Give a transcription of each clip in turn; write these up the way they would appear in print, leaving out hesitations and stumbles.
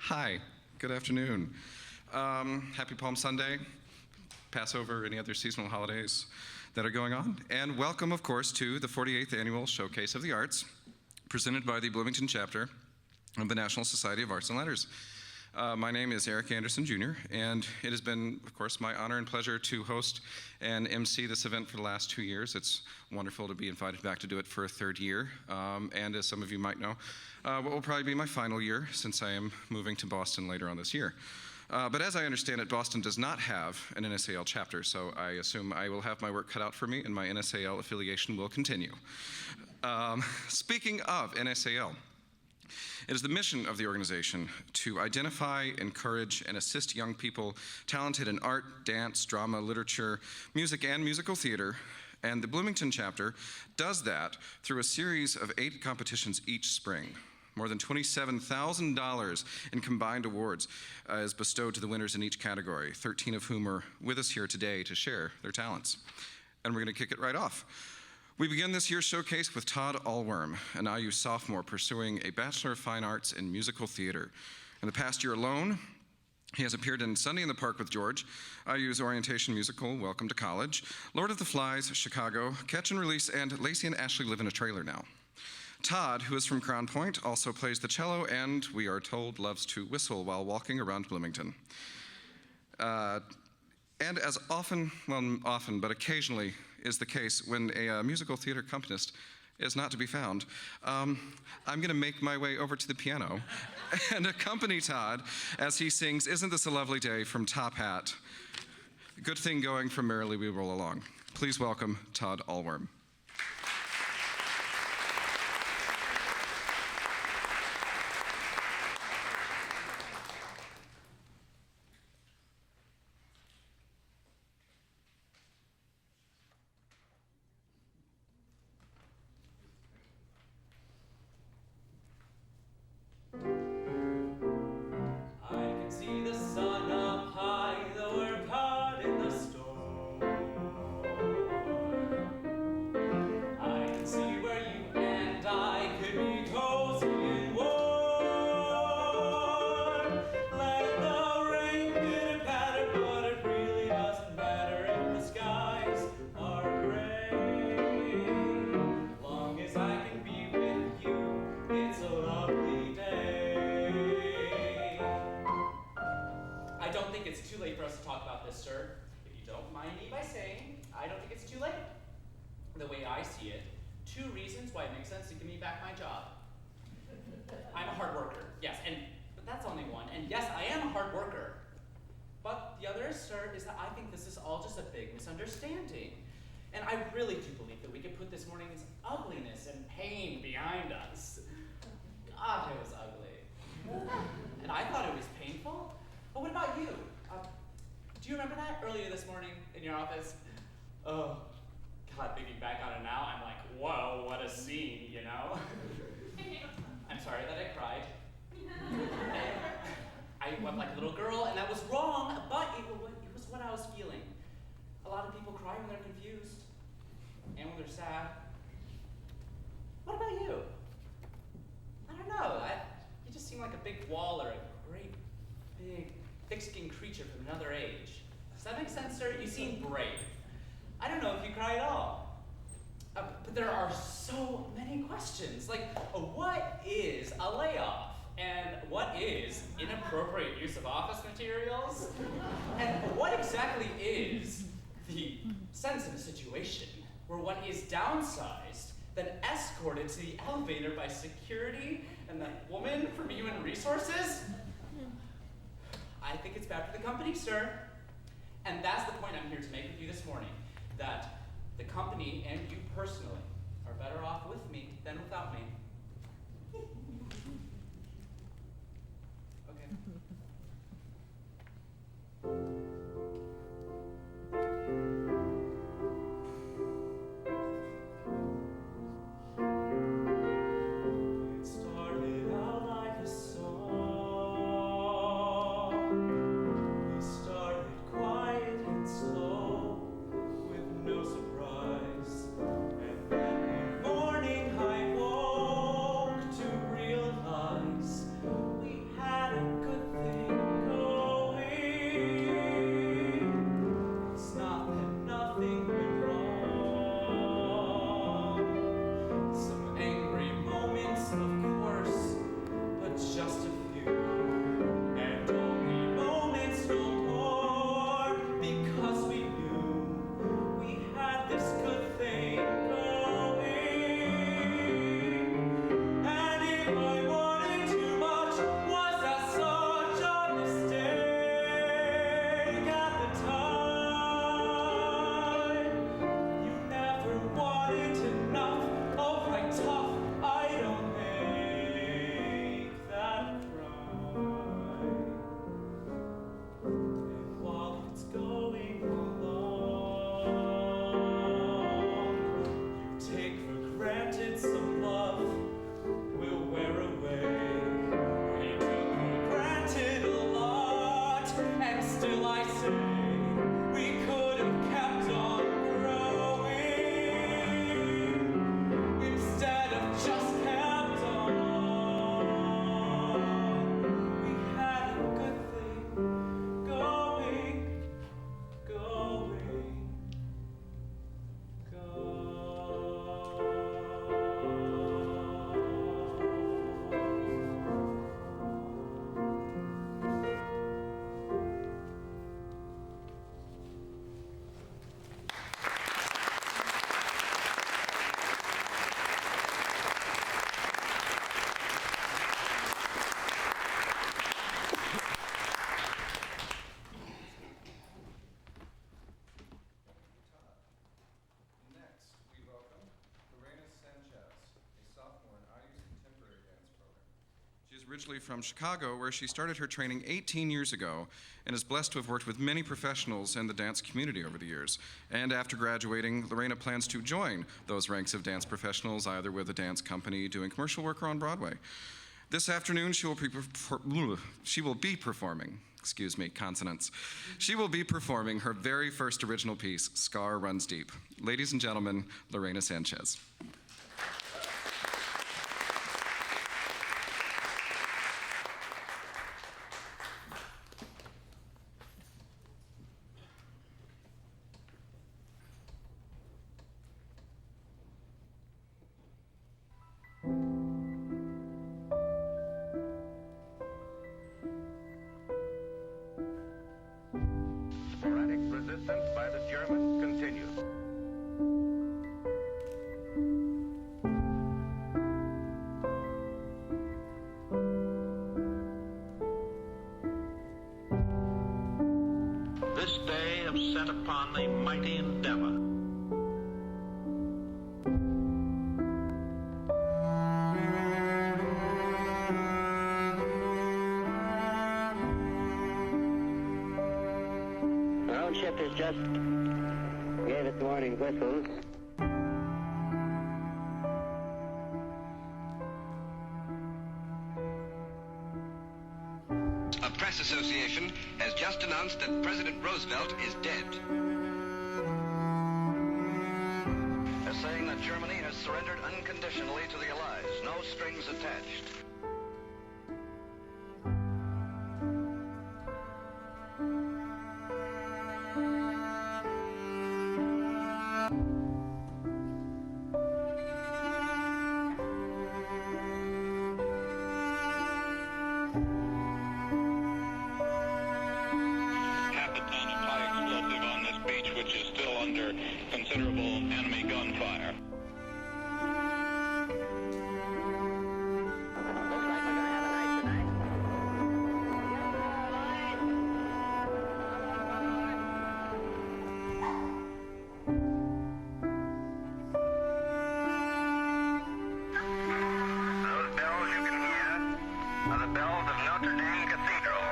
Hi, good afternoon. Happy Palm Sunday, Passover, any other seasonal holidays that are going on. And welcome, of course, to the 48th Annual Showcase of the Arts, presented by the Bloomington chapter of the National Society of Arts and Letters. My name is Eric Anderson, Jr., and it has been, of course, my honor and pleasure to host and MC this event for the last 2 years. It's wonderful to be invited back to do it for a third year, and as some of you might know, what will probably be my final year since I am moving to Boston later on this year. But as I understand it, Boston does not have an NSAL chapter, so I assume I will have my work cut out for me and my NSAL affiliation will continue. Speaking of NSAL, it is the mission of the organization to identify, encourage, and assist young people talented in art, dance, drama, literature, music, and musical theater. And the Bloomington chapter does that through a series of 8 competitions each spring. More than $27,000 in combined awards is bestowed to the winners in each category, 13 of whom are with us here today to share their talents. And we're going to kick it right off. We begin this year's showcase with Todd Allworm, an IU sophomore pursuing a Bachelor of Fine Arts in Musical Theater. In the past year alone, he has appeared in Sunday in the Park with George, IU's orientation musical, Welcome to College, Lord of the Flies, Chicago, Catch and Release, and Lacey and Ashley Live in a Trailer Now. Todd, who is from Crown Point, also plays the cello and, we are told, loves to whistle while walking around Bloomington. And as often, but occasionally is the case when a musical theater accompanist is not to be found, I'm going to make my way over to the piano and accompany Todd as he sings Isn't This a Lovely Day from Top Hat. Good thing going from Merrily We Roll Along. Please welcome Todd Allworm. The way I see it, 2 reasons why it makes sense to give me back my job. I'm a hard worker, yes, but that's only one. And yes, I am a hard worker. But the other, sir, is that I think this is all just a big misunderstanding. And I really do believe that we could put this morning's ugliness and pain behind us. God, it was ugly. And I thought it was painful. But what about you? Do you remember that earlier this morning in your office? Oh. God, thinking back on it now, I'm like, whoa, what a scene, you know? I'm sorry that I cried. I wept like a little girl, and that was wrong, but it was what I was feeling. A lot of people cry when they're confused, and when they're sad. What about you? I don't know, you just seem like a big wall or a great, big, thick-skinned creature from another age. Does that make sense, sir? You seem brave. I don't know if you cry at all. But there are so many questions. Like, what is a layoff? And what is inappropriate use of office materials? And what exactly is the sense of a situation where one is downsized, then escorted to the elevator by security and that woman from Human Resources? I think it's bad for the company, sir. And that's the point I'm here to make with you this morning. That the company and you personally are better off with me than without me. Okay. It started out like a song. We started quiet and slow, with no surprise. And then one morning I woke to realize we had a good Originally from Chicago, where she started her training 18 years ago and is blessed to have worked with many professionals in the dance community over the years. And after graduating, Lorena plans to join those ranks of dance professionals, either with a dance company doing commercial work or on Broadway. This afternoon, she will be performing, excuse me, consonants. She will be performing her very first original piece, Scar Runs Deep. Ladies and gentlemen, Lorena Sanchez. Sporadic resistance by the Germans continues. This day have set upon the mighty endeavor. Our own ship has just gave its warning whistles. A press association has just announced that President Roosevelt is dead. They're saying that Germany has surrendered unconditionally to the Allies, no strings attached. Half a ton of high explosive on this beach, which is still under considerable enemy gunfire. Looks like we're gonna have a night tonight. Those bells you can hear are the bells of Notre Dame Cathedral.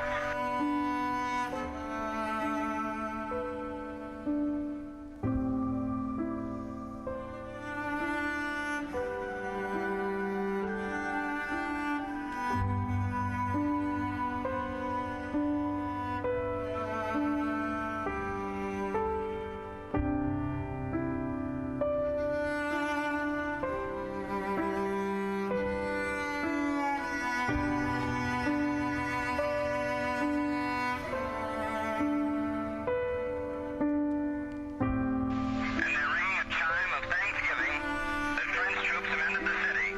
And they're ringing a chime of thanksgiving that French troops have entered the city.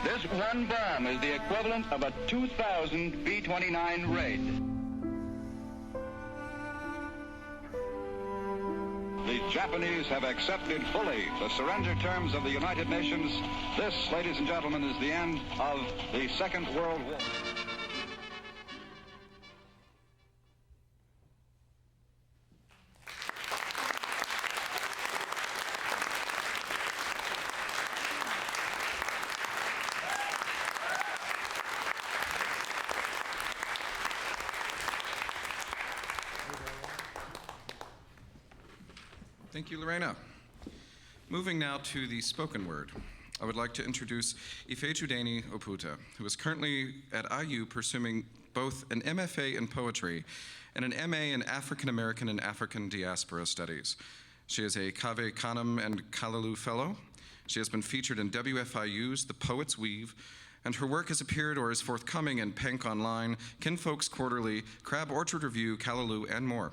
This one bomb is the equivalent of a 2,000 B-29 raid. The Japanese have accepted fully the surrender terms of the United Nations. This, ladies and gentlemen, is the end of the Second World War. Thank you, Lorena. Moving now to the spoken word. I would like to introduce Ifejudeni Oputa, who is currently at IU pursuing both an MFA in poetry and an MA in African American and African Diaspora Studies. She is a Cave Canem and Kalalu Fellow. She has been featured in WFIU's The Poet's Weave, and her work has appeared or is forthcoming in Pank Online, Kinfolks Quarterly, Crab Orchard Review, Kalalu, and more.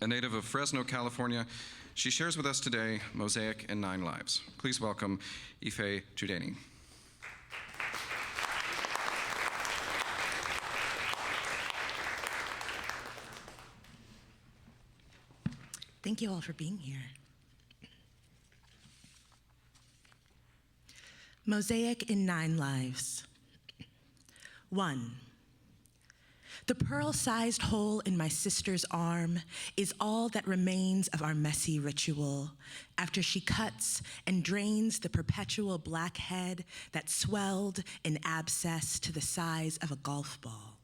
A native of Fresno, California, she shares with us today Mosaic in 9 Lives. Please welcome Ifejudeni. Thank you all for being here. Mosaic in 9 Lives. 1. The pearl-sized hole in my sister's arm is all that remains of our messy ritual after she cuts and drains the perpetual black head that swelled in abscess to the size of a golf ball.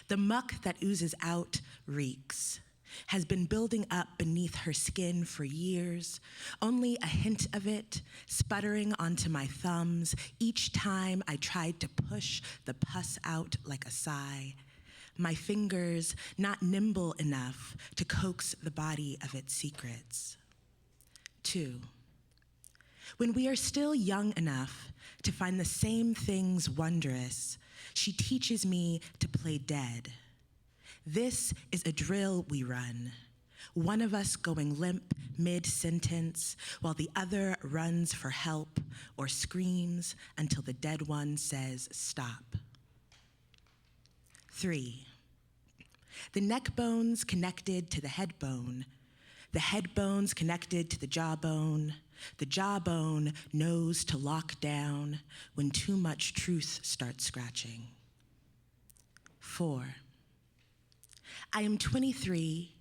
The muck that oozes out reeks, has been building up beneath her skin for years, only a hint of it sputtering onto my thumbs each time I tried to push the pus out like a sigh, my fingers not nimble enough to coax the body of its secrets. 2. When we are still young enough to find the same things wondrous, she teaches me to play dead. This is a drill we run, one of us going limp mid-sentence while the other runs for help or screams until the dead one says stop. 3. The neck bones connected to the head bones connected to the jawbone knows to lock down when too much truth starts scratching. 4. I am 23,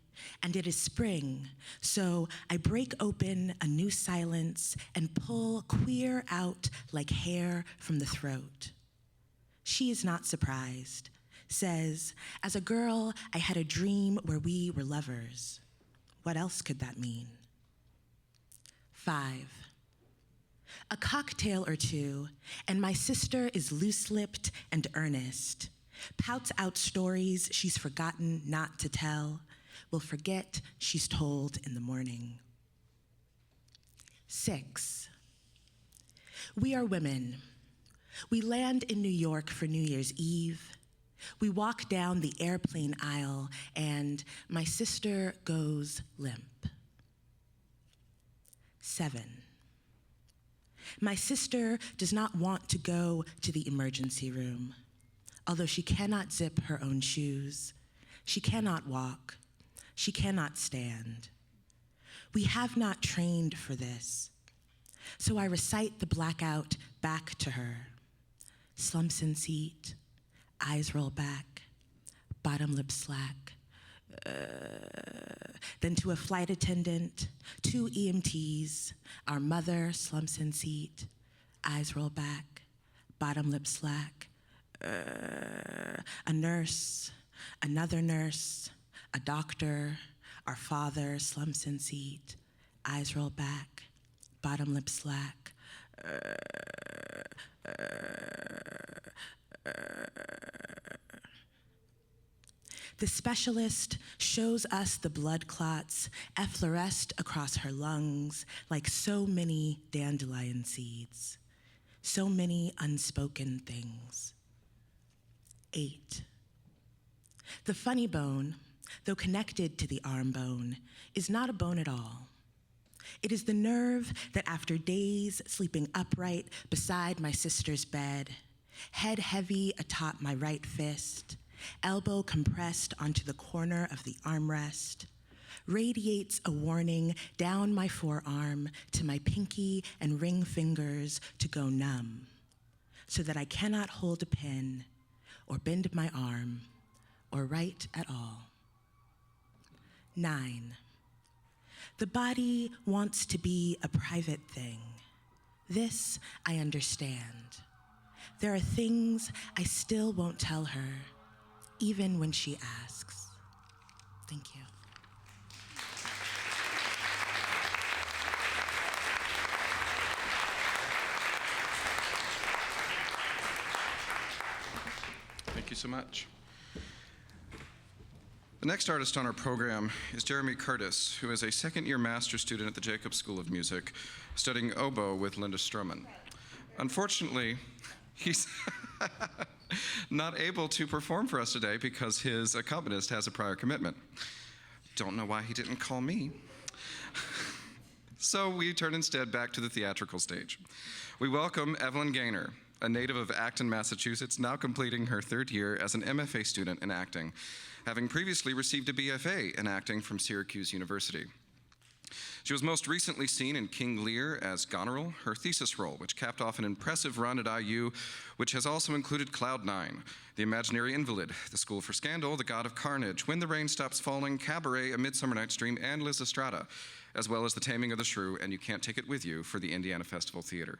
and it is spring, so I break open a new silence and pull queer out like hair from the throat. She is not surprised, says, as a girl, I had a dream where we were lovers. What else could that mean? 5. A cocktail or two, and my sister is loose-lipped and earnest, pouts out stories she's forgotten not to tell, will forget she's told in the morning. 6. We are women. We land in New York for New Year's Eve. We walk down the airplane aisle, and my sister goes limp. 7. My sister does not want to go to the emergency room. Although she cannot zip her own shoes, she cannot walk, she cannot stand. We have not trained for this, so I recite the blackout back to her. Slumps in seat, eyes roll back, bottom lip slack. Then to a flight attendant, 2 EMTs, our mother slumps in seat, eyes roll back, bottom lip slack. A nurse, another nurse, a doctor, our father slumps in seat, eyes roll back, bottom lip slack. The specialist shows us the blood clots effloresced across her lungs like so many dandelion seeds, so many unspoken things. 8. The funny bone, though connected to the arm bone, is not a bone at all. It is the nerve that after days sleeping upright beside my sister's bed, head heavy atop my right fist, elbow compressed onto the corner of the armrest, radiates a warning down my forearm to my pinky and ring fingers to go numb, so that I cannot hold a pen or bend my arm, or write at all. 9. The body wants to be a private thing. This I understand. There are things I still won't tell her, even when she asks. Thank you. Thank you so much. The next artist on our program is Jeremy Curtis, who is a second-year master's student at the Jacobs School of Music, studying oboe with Linda Stroman. Unfortunately, he's not able to perform for us today because his accompanist has a prior commitment. Don't know why he didn't call me. So we turn instead back to the theatrical stage. We welcome Evelyn Gaynor, a native of Acton, Massachusetts, now completing her 3rd year as an MFA student in acting, having previously received a BFA in acting from Syracuse University. She was most recently seen in King Lear as Goneril, her thesis role, which capped off an impressive run at IU, which has also included Cloud 9, The Imaginary Invalid, The School for Scandal, The God of Carnage, When the Rain Stops Falling, Cabaret, A Midsummer Night's Dream, and Lysistrata, as well as The Taming of the Shrew and You Can't Take It With You for the Indiana Festival Theater.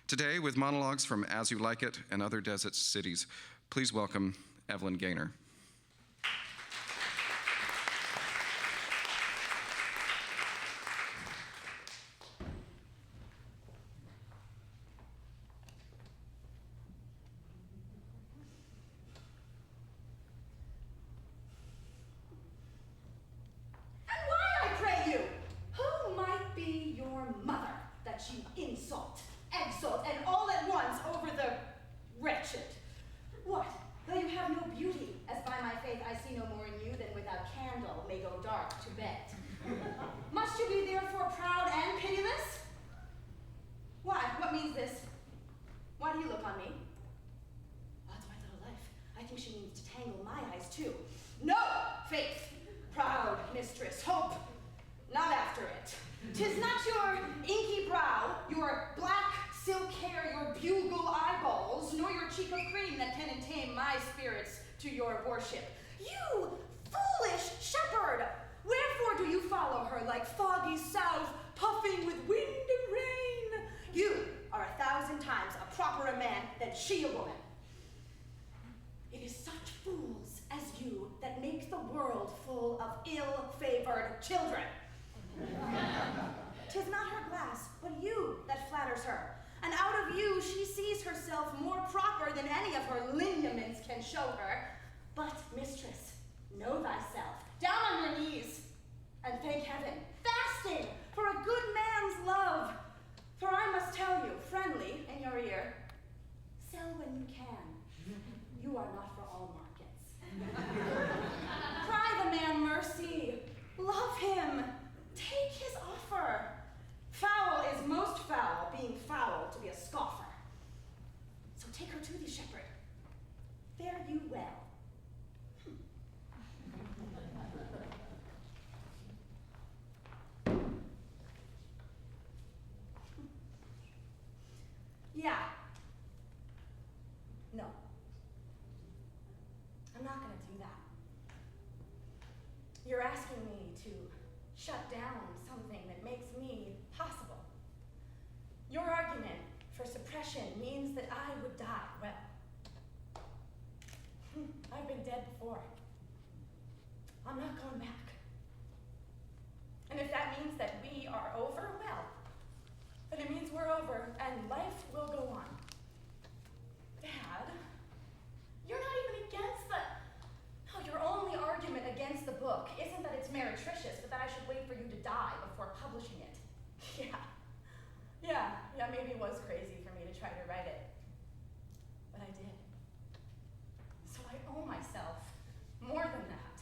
Today, with monologues from As You Like It and other desert cities, please welcome Evelyn Gaynor. Children. 'Tis not her glass, but you that flatters her, and out of you she sees herself more proper than any of her lineaments can show her. But, mistress, know thyself, down on your knees, and thank heaven, fasting for a good man's love. For I must tell you, friendly in your ear, sell when you can. You are not for all markets. Cry the man mercy. Love him. Take his offer. Foul is most foul, being foul to be a scoffer. So take her to thee, shepherd. Fare you well. Yeah. No. I'm not gonna do that. You're asking me to shut down something that makes me possible. Your argument for suppression means that I would die. Well, I've been dead before. I'm not going back. And if that means that we are over, well, then it means we're over and life will go on. Dad, you're not even against the... No, your only argument against the book isn't that it's meretricious, but that I should wait for you to die before publishing it. Yeah, maybe it was crazy for me to try to write it. But I did. So I owe myself more than that.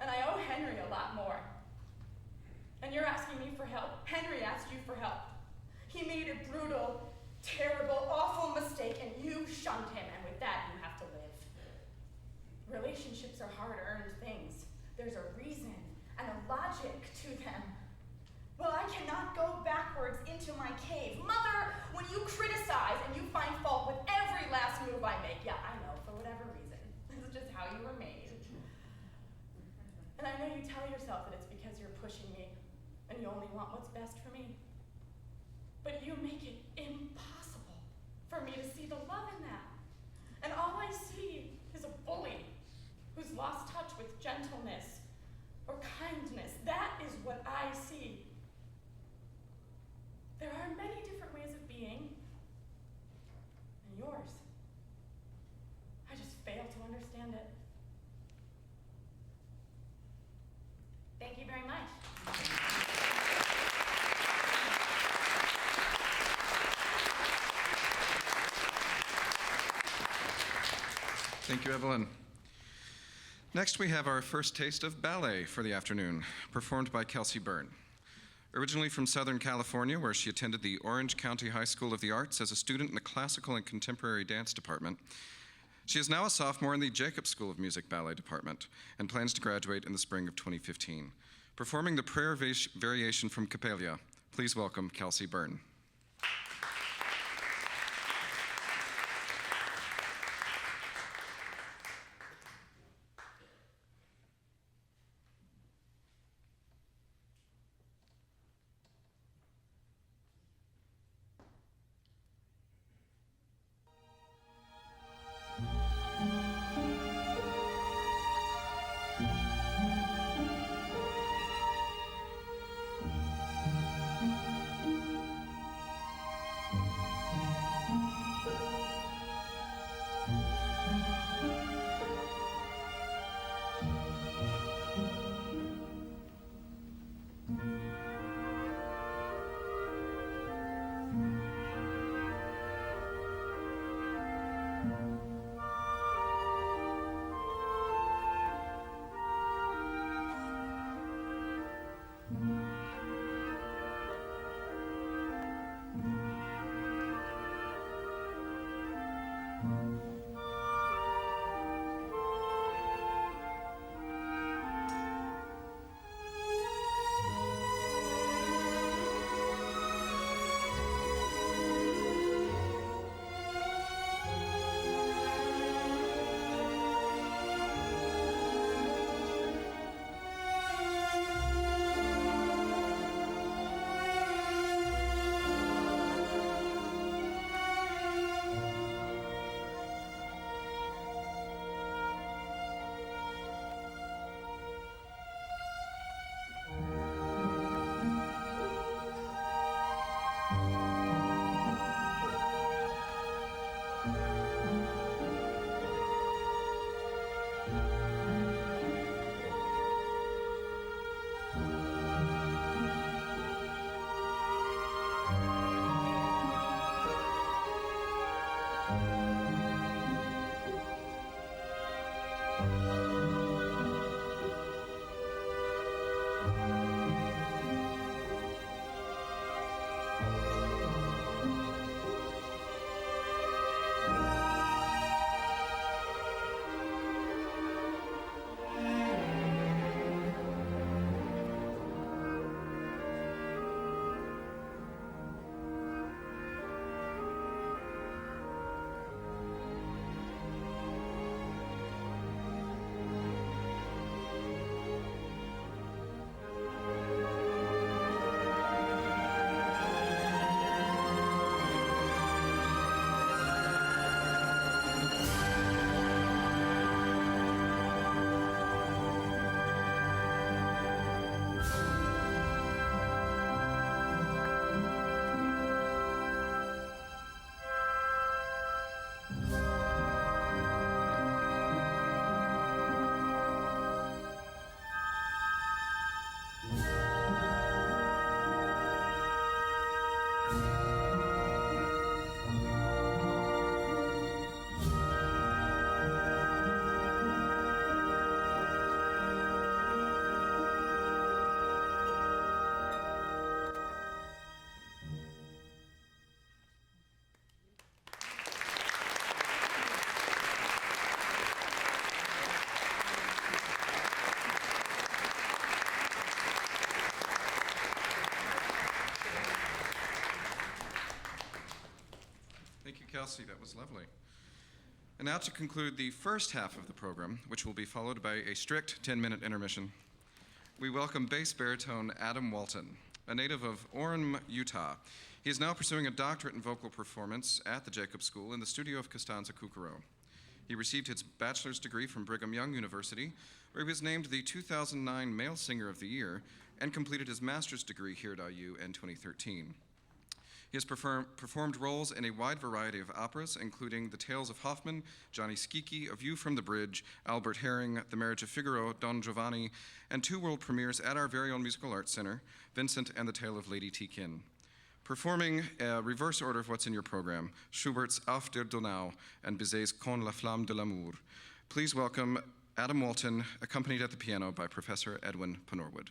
And I owe Henry a lot more. And you're asking me for help. Henry asked you for help. He made a brutal, terrible, awful mistake, and you shunned him, and with that you have to live. Relationships are hard-earned things. There's a reason and a logic to them. Well, I cannot go backwards into my cave. Mother, when you criticize and you find fault with every last move I make, yeah, I know, for whatever reason. This is just how you were made. And I know you tell yourself that it's because you're pushing me and you only want what's best for me. But you make it impossible for me to see the love in that. And all I see is a bully who's lost touch with gentleness or kindness. That is what I see. There are many different ways of being, and yours, I just fail to understand it. Thank you very much. Thank you, Evelyn. Next, we have our first taste of ballet for the afternoon, performed by Kelsey Byrne. Originally from Southern California, where she attended the Orange County High School of the Arts as a student in the classical and contemporary dance department, she is now a sophomore in the Jacobs School of Music Ballet Department and plans to graduate in the spring of 2015. Performing the prayer variation from Capella, please welcome Kelsey Byrne. Thank you, Kelsey. That was lovely. And now to conclude the first half of the program, which will be followed by a strict 10-minute intermission, we welcome bass baritone Adam Walton, a native of Orem, Utah. He is now pursuing a doctorate in vocal performance at the Jacob School in the studio of Costanza Kukuro. He received his bachelor's degree from Brigham Young University, where he was named the 2009 Male Singer of the Year and completed his master's degree here at IU in 2013. He has performed roles in a wide variety of operas, including The Tales of Hoffmann, Johnny Schicchi, A View from the Bridge, Albert Herring, The Marriage of Figaro, Don Giovanni, and 2 world premieres at our very own Musical Arts Center, Vincent and the Tale of Lady Tikin. Performing a reverse order of what's in your program, Schubert's Auf der Donau and Bizet's Con la flamme de l'amour. Please welcome Adam Walton, accompanied at the piano by Professor Edwin Panorwood.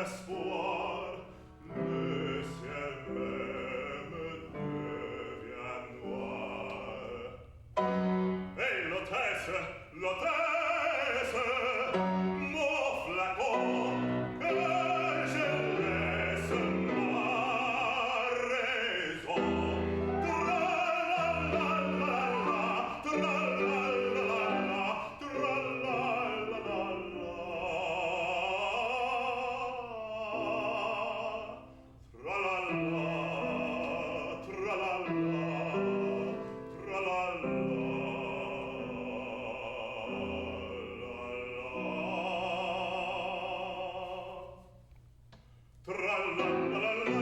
l'espoir, le ciel même devient noir. Et l'hôtesse, mon flacon, que je laisse ma raison. Tra-la-la-la-la, tra-la-la-la-la, tra-la-la-la-la. Tra-la-la, tra-la-la,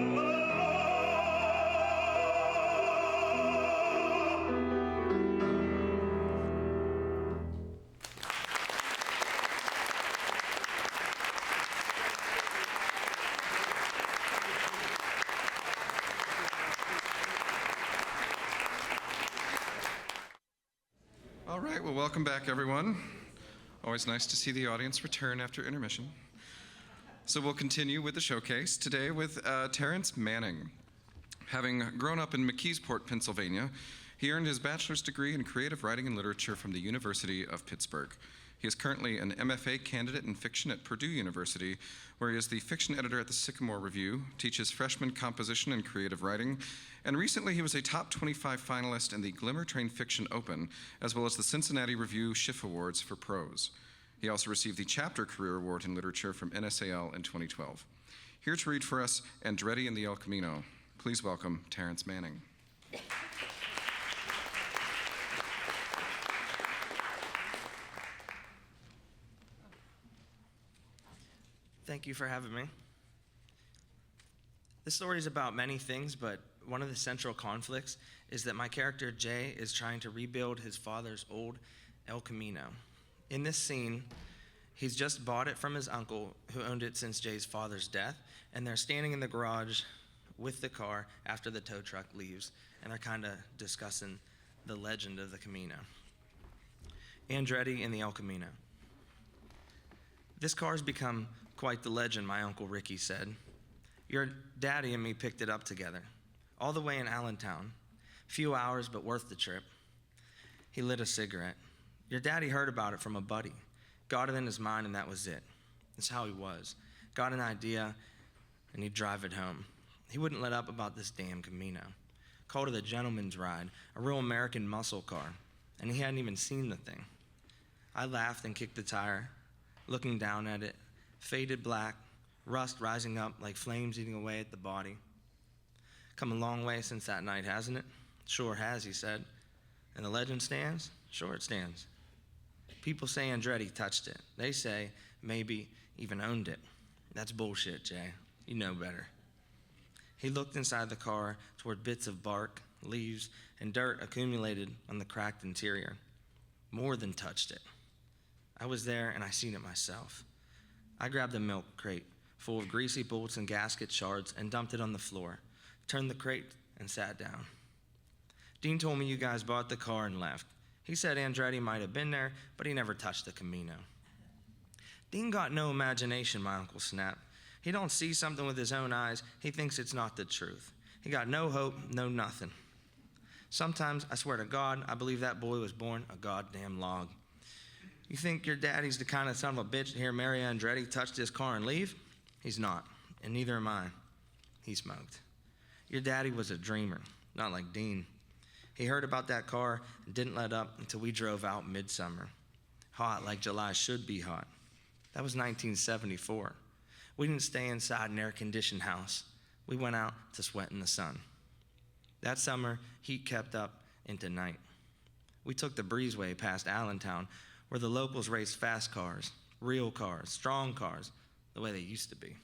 All right, well, welcome back, everyone. Always nice to see the audience return after intermission. So we'll continue with the showcase today with Terrence Manning. Having grown up in McKeesport, Pennsylvania, he earned his bachelor's degree in creative writing and literature from the University of Pittsburgh. He is currently an MFA candidate in fiction at Purdue University, where he is the fiction editor at the Sycamore Review, teaches freshman composition and creative writing, and recently he was a top 25 finalist in the Glimmer Train Fiction Open, as well as the Cincinnati Review Schiff Awards for prose. He also received the Chapter Career Award in Literature from NSAL in 2012. Here to read for us Andretti and the El Camino. Please welcome Terrence Manning. Thank you for having me. This story is about many things, but one of the central conflicts is that my character, Jay, is trying to rebuild his father's old El Camino. In this scene, he's just bought it from his uncle, who owned it since Jay's father's death, and they're standing in the garage with the car after the tow truck leaves, and they're kind of discussing the legend of the Camino. Andretti and the El Camino. This car's become quite the legend, my Uncle Ricky said. Your daddy and me picked it up together, all the way in Allentown. Few hours, but worth the trip. He lit a cigarette. Your daddy heard about it from a buddy, got it in his mind, and that was it. That's how he was. Got an idea, and he'd drive it home. He wouldn't let up about this damn Camino. Called it a gentleman's ride, a real American muscle car, and he hadn't even seen the thing. I laughed and kicked the tire, looking down at it, faded black, rust rising up like flames eating away at the body. Come a long way since that night, hasn't it? Sure has, he said. And the legend stands? Sure it stands. People say Andretti touched it. They say maybe even owned it. That's bullshit, Jay. You know better. He looked inside the car toward bits of bark, leaves, and dirt accumulated on the cracked interior. More than touched it. I was there and I seen it myself. I grabbed a milk crate full of greasy bolts and gasket shards and dumped it on the floor, turned the crate and sat down. Dean told me you guys bought the car and left. He said Andretti might have been there, but he never touched the Camino. Dean got no imagination, my uncle snapped. He don't see something with his own eyes. He thinks it's not the truth. He got no hope, no nothing. Sometimes, I swear to God, I believe that boy was born a goddamn log. You think your daddy's the kind of son of a bitch to hear Mary Andretti touch this car and leave? He's not, and neither am I. He smoked. Your daddy was a dreamer, not like Dean. He heard about that car and didn't let up until we drove out midsummer. Hot like July should be hot. That was 1974. We didn't stay inside an air-conditioned house. We went out to sweat in the sun. That summer, heat kept up into night. We took the breezeway past Allentown, where the locals raced fast cars, real cars, strong cars, the way they used to be.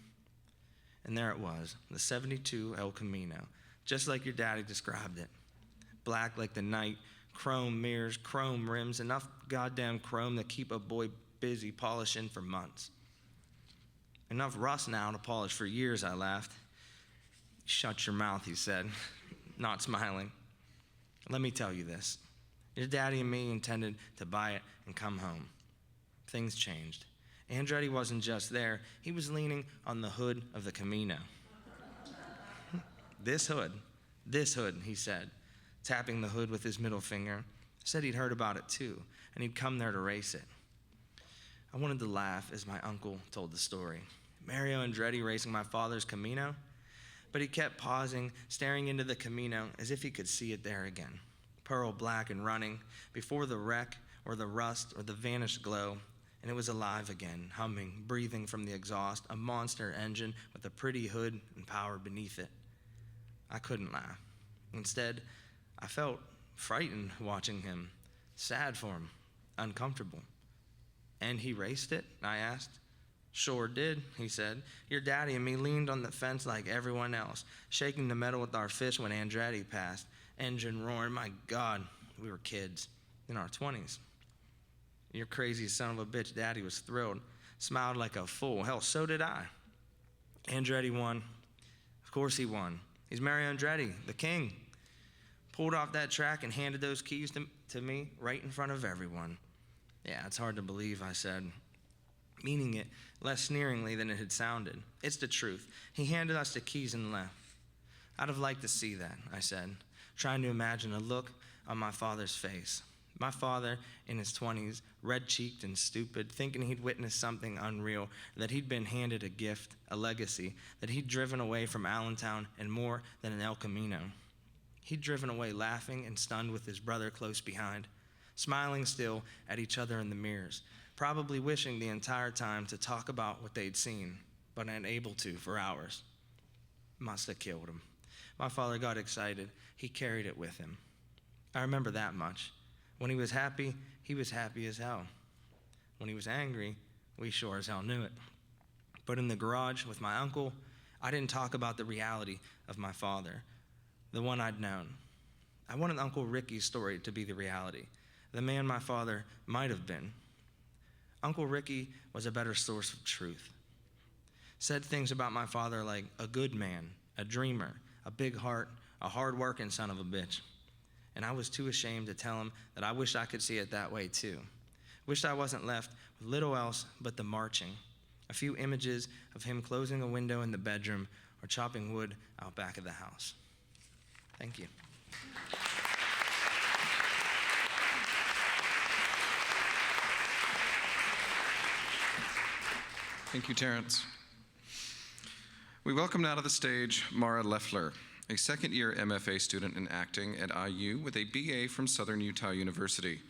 And there it was, the 72 El Camino, just like your daddy described it. Black like the night, chrome mirrors, chrome rims, enough goddamn chrome to keep a boy busy polishing for months. Enough rust now to polish for years, I laughed. Shut your mouth, he said, not smiling. Let me tell you this. Your daddy and me intended to buy it and come home. Things changed. Andretti wasn't just there, he was leaning on the hood of the Camino. This hood, he said, tapping the hood with his middle finger. Said he'd heard about it too, and he'd come there to race it. I wanted to laugh as my uncle told the story. Mario Andretti racing my father's Camino? But he kept pausing, staring into the Camino as if he could see it there again. Pearl black and running, before the wreck or the rust or the vanished glow, and it was alive again, humming, breathing from the exhaust, a monster engine with a pretty hood and power beneath it. I couldn't laugh. Instead, I felt frightened watching him, sad for him, uncomfortable. And he raced it? I asked. Sure did, he said. Your daddy and me leaned on the fence like everyone else, shaking the metal with our fist when Andretti passed. Engine roaring, my God, we were kids, in our 20s. Your crazy son of a bitch daddy was thrilled, smiled like a fool. Hell, so did I. Andretti won. Of course he won. He's Mario Andretti, the king. Pulled off that track and handed those keys to me right in front of everyone. Yeah, it's hard to believe, I said, meaning it less sneeringly than it had sounded. It's the truth. He handed us the keys and left. I'd have liked to see that, I said, trying to imagine a look on my father's face. My father, in his 20s, red-cheeked and stupid, thinking he'd witnessed something unreal, that he'd been handed a gift, a legacy, that he'd driven away from Allentown and more than an El Camino. He'd driven away laughing and stunned with his brother close behind, smiling still at each other in the mirrors, probably wishing the entire time to talk about what they'd seen, but unable to for hours. Must have killed him. My father got excited. He carried it with him. I remember that much. When he was happy as hell. When he was angry, we sure as hell knew it. But in the garage with my uncle, I didn't talk about the reality of my father, the one I'd known. I wanted Uncle Ricky's story to be the reality, the man my father might have been. Uncle Ricky was a better source of truth. Said things about my father like a good man, a dreamer, a big heart, a hard-working son of a bitch. And I was too ashamed to tell him that I wished I could see it that way too. Wished I wasn't left with little else but the marching, a few images of him closing a window in the bedroom or chopping wood out back of the house. Thank you. Thank you, Terrence. We welcome now to the stage Mara Leffler, a second-year MFA student in acting at IU with a BA from Southern Utah University.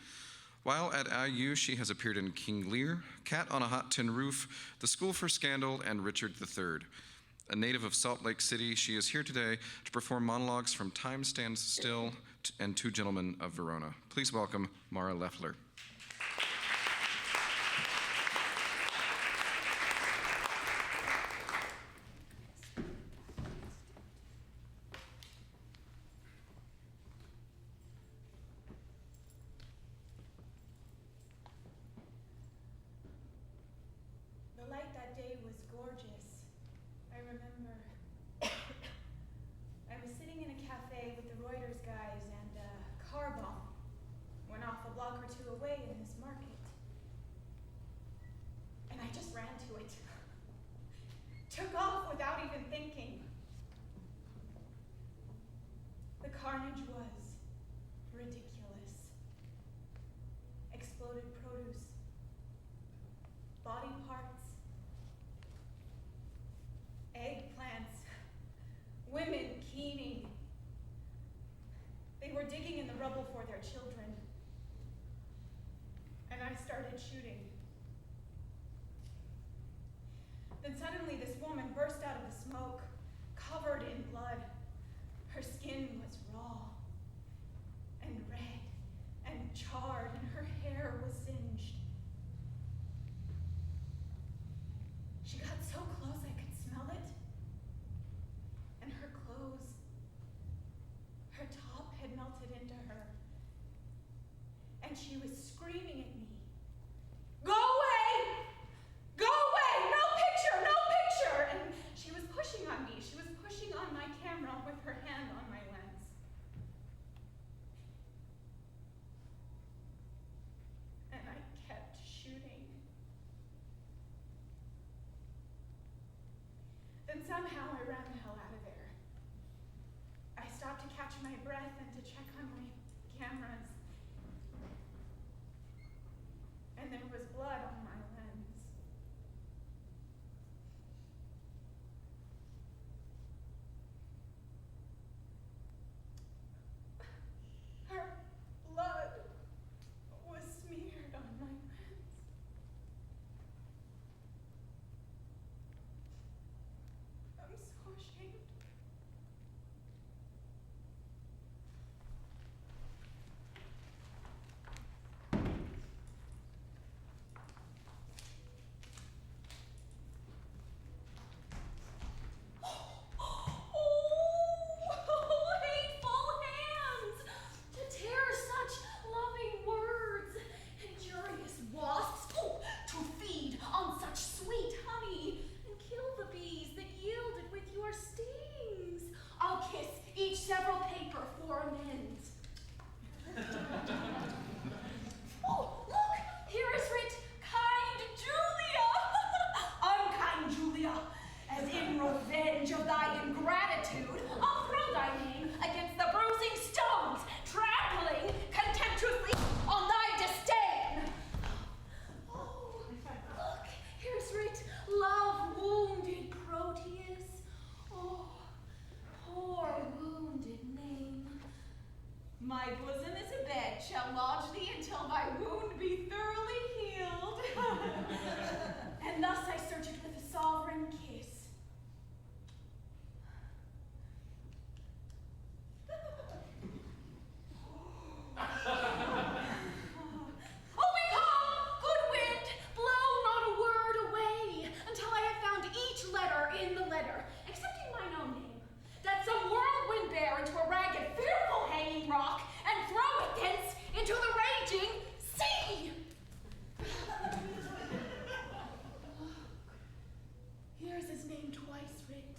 While at IU, she has appeared in King Lear, Cat on a Hot Tin Roof, The School for Scandal, and Richard III. A native of Salt Lake City, she is here today to perform monologues from Time Stands Still and Two Gentlemen of Verona. Please welcome Mara Leffler. The light that day was gorgeous. I remember I was sitting in a cafe with the Reuters guys and a car bomb went off a block or two away in this market. And I just ran to it. Took off without even thinking. The carnage was ridiculous. Exploded produce, body parts, eggplants, women keening. They were digging in the rubble for their children. And I started shooting. Then suddenly this woman burst out of the smoke, covered in blood. Her skin was raw and red and charred, and her hair was singed. She got so close I could smell it. And her clothes, her top had melted into her. And she was screaming at me, "Go away! Go away! No picture! No picture!" And she Then somehow I ran the hell out of there. I stopped to catch my breath and to check on my cameras. And there was blood on my lens. Her blood was smeared on my lens. I'm so ashamed. Oh, hateful hands! To tear such loving words, injurious wasps, to feed on such sweet honey, and kill the bees that yielded with your stings. I'll kiss each several paper for amends. Oh, look! Here is writ, kind Julia! Unkind Julia, as in revenge of thy ingratitude, I'll throw thy name against the bruising stones, trampling contemptuously on thy disdain. Oh, look, here's writ, love wounded Proteus. Oh, poor wounded name. My bosom is a bed, shall lodge thee until thy wound be thoroughly healed. And thus I search it with a sovereign kiss. Oh, be calm, good wind, blow not a word away, until I have found each letter in the letter, excepting mine own name, that some whirlwind bear into a ragged, fearful hanging rock, and throw it thence into the raging sea. Here's his name twice writ.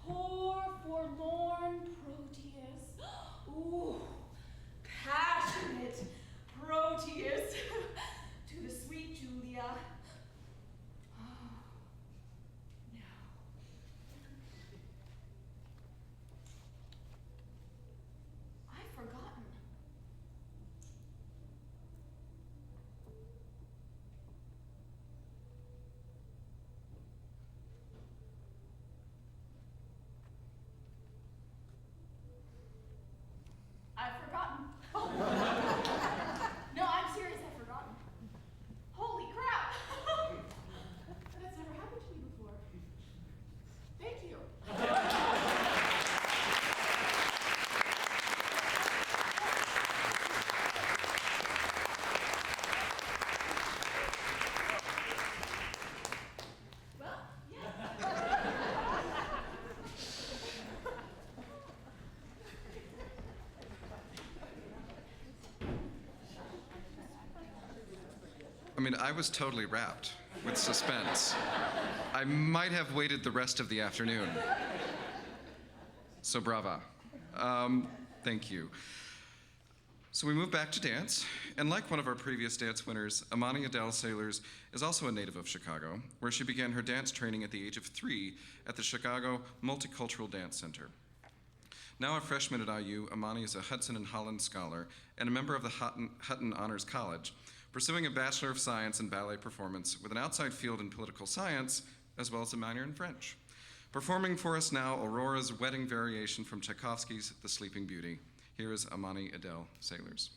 Poor forlorn Proteus. Ooh, passionate Proteus. To the sweet Julia. Oh, no. I've forgotten. I've forgotten. No, I'm serious, I've forgotten. Holy crap! That's never happened to me before. Thank you. Well, yeah. I mean, I was totally wrapped with suspense. I might have waited the rest of the afternoon. So brava. Thank you. So we move back to dance, and like one of our previous dance winners, Amani Adele Sailors is also a native of Chicago, where she began her dance training at the age of 3 at the Chicago Multicultural Dance Center. Now a freshman at IU, Amani is a Hudson and Holland Scholar and a member of the Hutton Honors College, pursuing a Bachelor of Science in Ballet Performance with an outside field in political science, as well as a minor in French. Performing for us now, Aurora's wedding variation from Tchaikovsky's The Sleeping Beauty. Here is Amani Adele Sailors.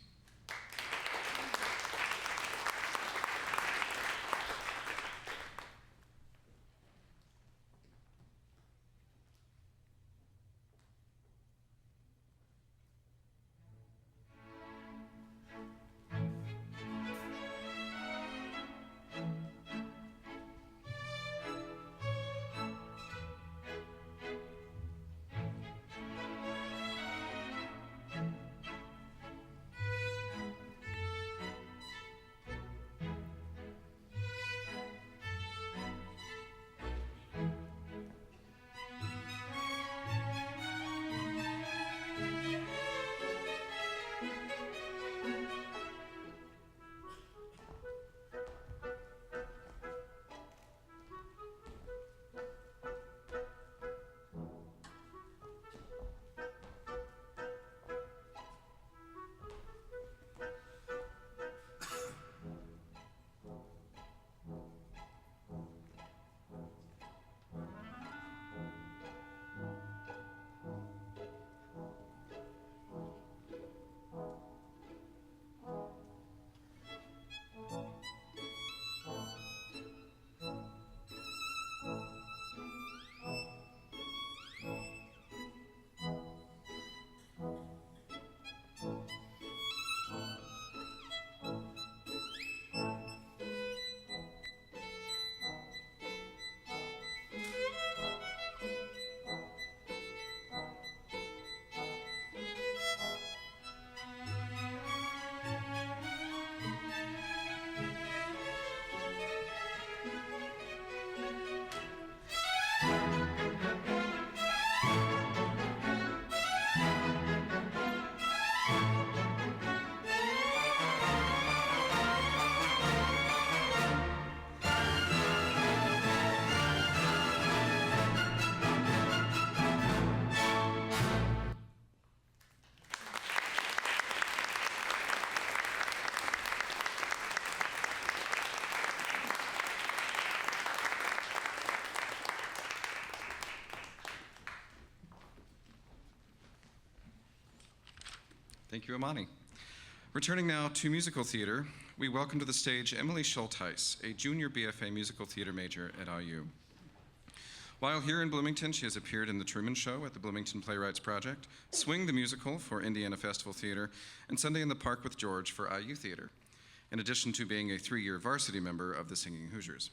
Thank you, Amani. Returning now to musical theater, we welcome to the stage Emily Schultheis, a junior BFA musical theater major at IU. While here in Bloomington, she has appeared in The Truman Show at the Bloomington Playwrights Project, Swing the Musical for Indiana Festival Theater, and Sunday in the Park with George for IU Theater, in addition to being a 3-year varsity member of the Singing Hoosiers.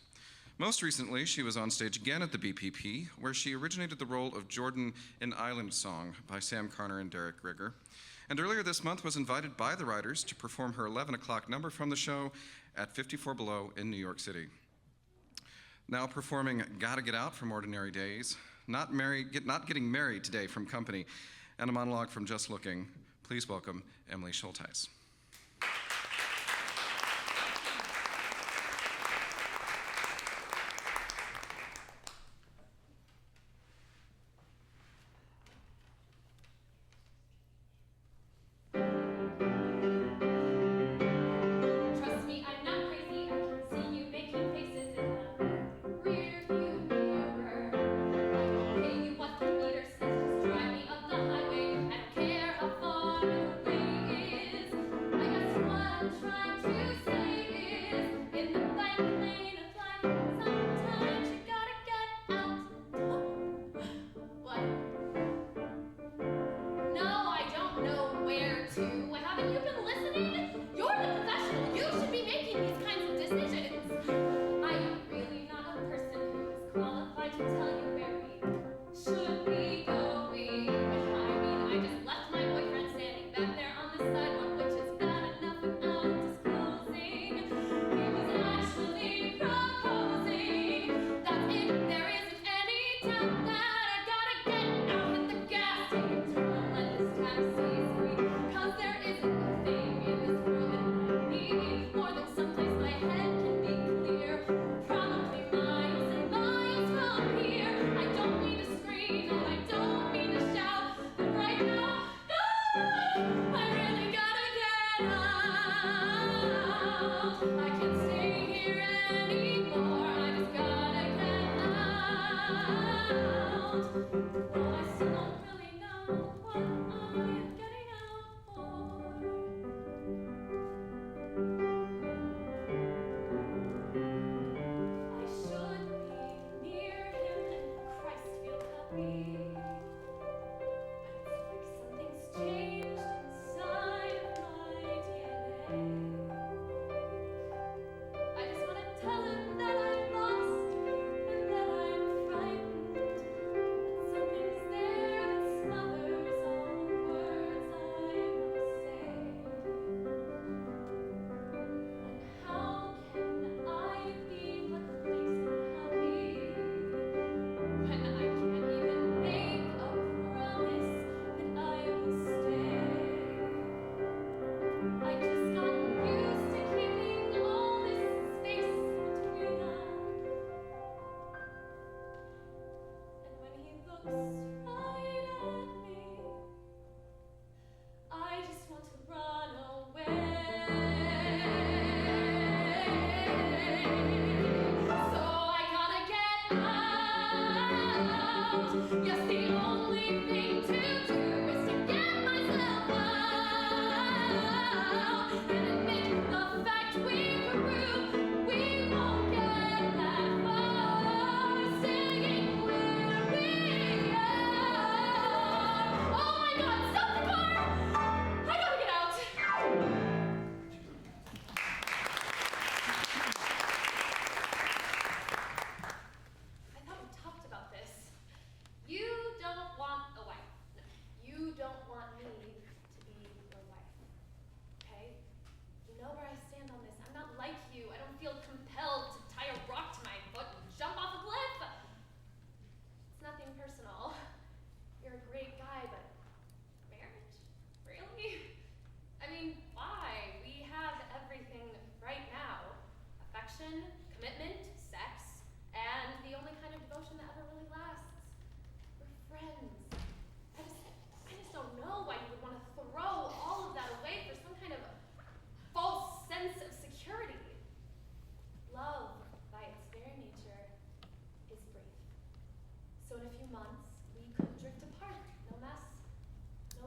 Most recently, she was on stage again at the BPP, where she originated the role of Jordan in Island Song by Sam Carner and Derek Rigger, and earlier this month was invited by the writers to perform her 11 o'clock number from the show at 54 Below in New York City. Now performing Gotta Get Out from Ordinary Days, Not Getting Married Today from Company, and a monologue from Just Looking, please welcome Emily Schultheis.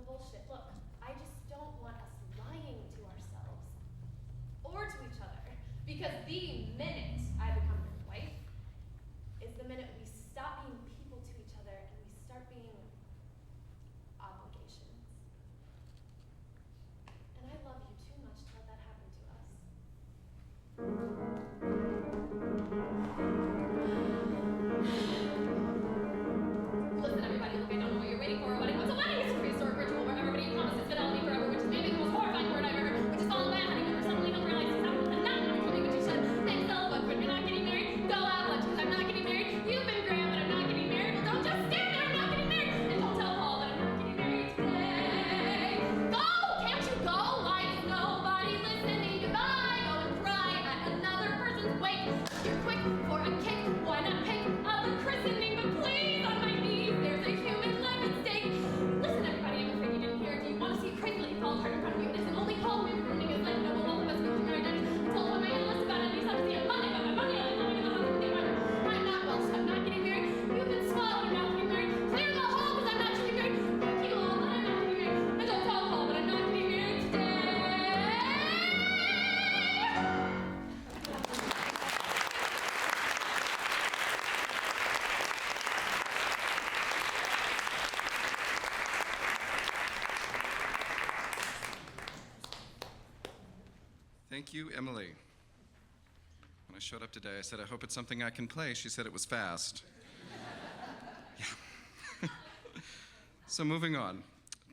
bullshit. Look, I just don't want Because the minute I become your wife is the minute we stop being people to each other and we start being obligations. And I love you too much to let that happen to us. Listen, everybody, look, I don't know what you're waiting for. A wedding. What's a wedding? It's a prehistoric ritual where everybody promises fidelity forever, which is maybe the most horrifying word I've ever heard, which is followed by a honeymoon where suddenly he'll realize he's not and not going to me, but you should. Thanks, Ella, but you're not getting married. Go out, lunch, because I'm not getting married. You've been grand, but I'm not getting married. Well, don't just stand there, I'm not getting married. And don't tell Paul that I'm not getting married today. Go! Can't you go? Why is nobody listening? Goodbye. Go and cry at another person's wake. You're quick for a kick. Why not pick up a christening? But please, on my knees, there's a human life at stake. Listen, everybody, I'm afraid you didn't hear. Do you want to see a crazy lady fall apart in front of you? And it's an only call me ruining his life. No one will us go to marriage. I told him I had a list about it, and he said to see it Monday, but my Monday, I'm not going to I'm not Welsh, I'm not getting married. You've been small, you're not getting married. Clear the hall, because I'm not getting married. Thank you all, but I'm not getting married. And don't tell Paul, but I'm not getting married today. Thank you, Emily. When I showed up today, I said, I hope it's something I can play. She said it was fast. Yeah. So moving on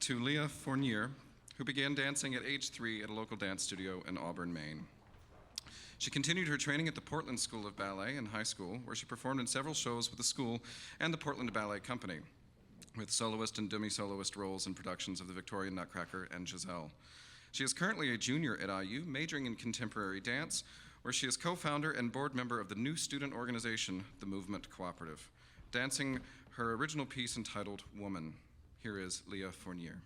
to Leah Fournier, who began dancing at age 3 at a local dance studio in Auburn, Maine. She continued her training at the Portland School of Ballet in high school, where she performed in several shows with the school and the Portland Ballet Company, with soloist and demi-soloist roles in productions of the Victorian Nutcracker and Giselle. She is currently a junior at IU, majoring in contemporary dance, where she is co-founder and board member of the new student organization, the Movement Cooperative, dancing her original piece entitled Woman. Here is Leah Fournier.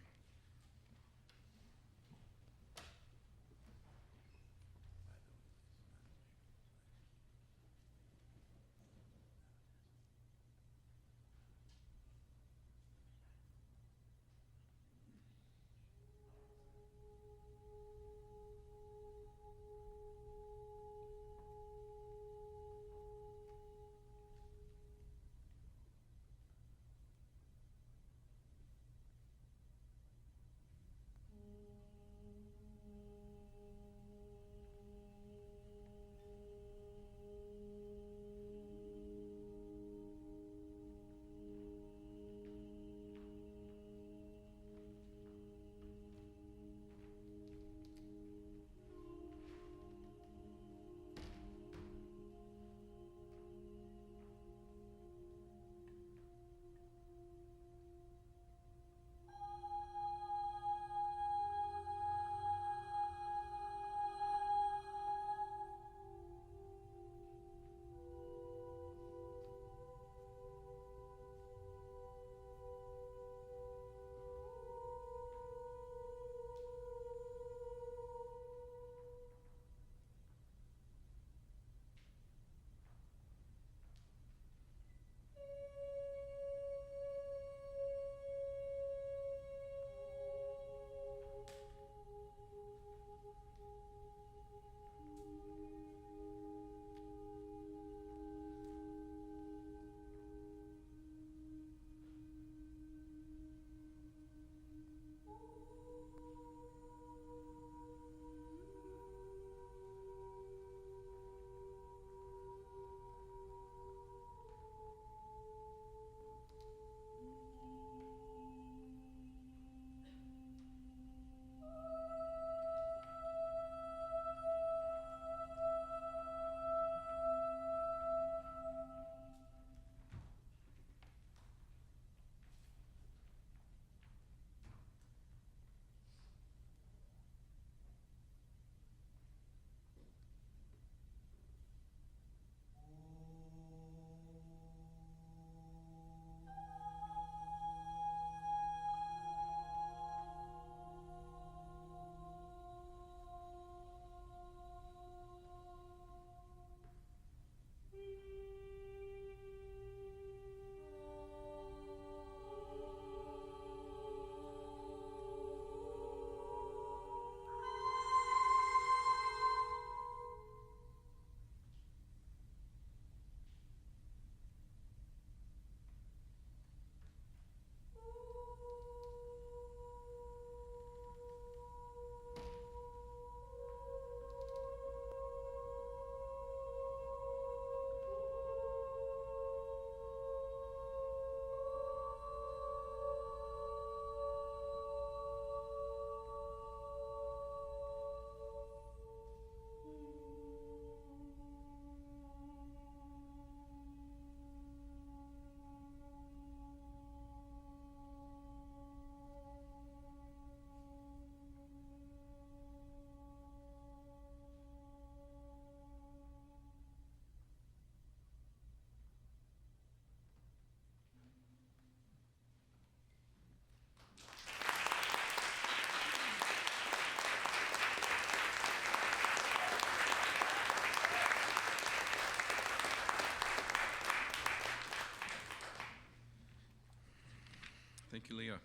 Thank you, Leah.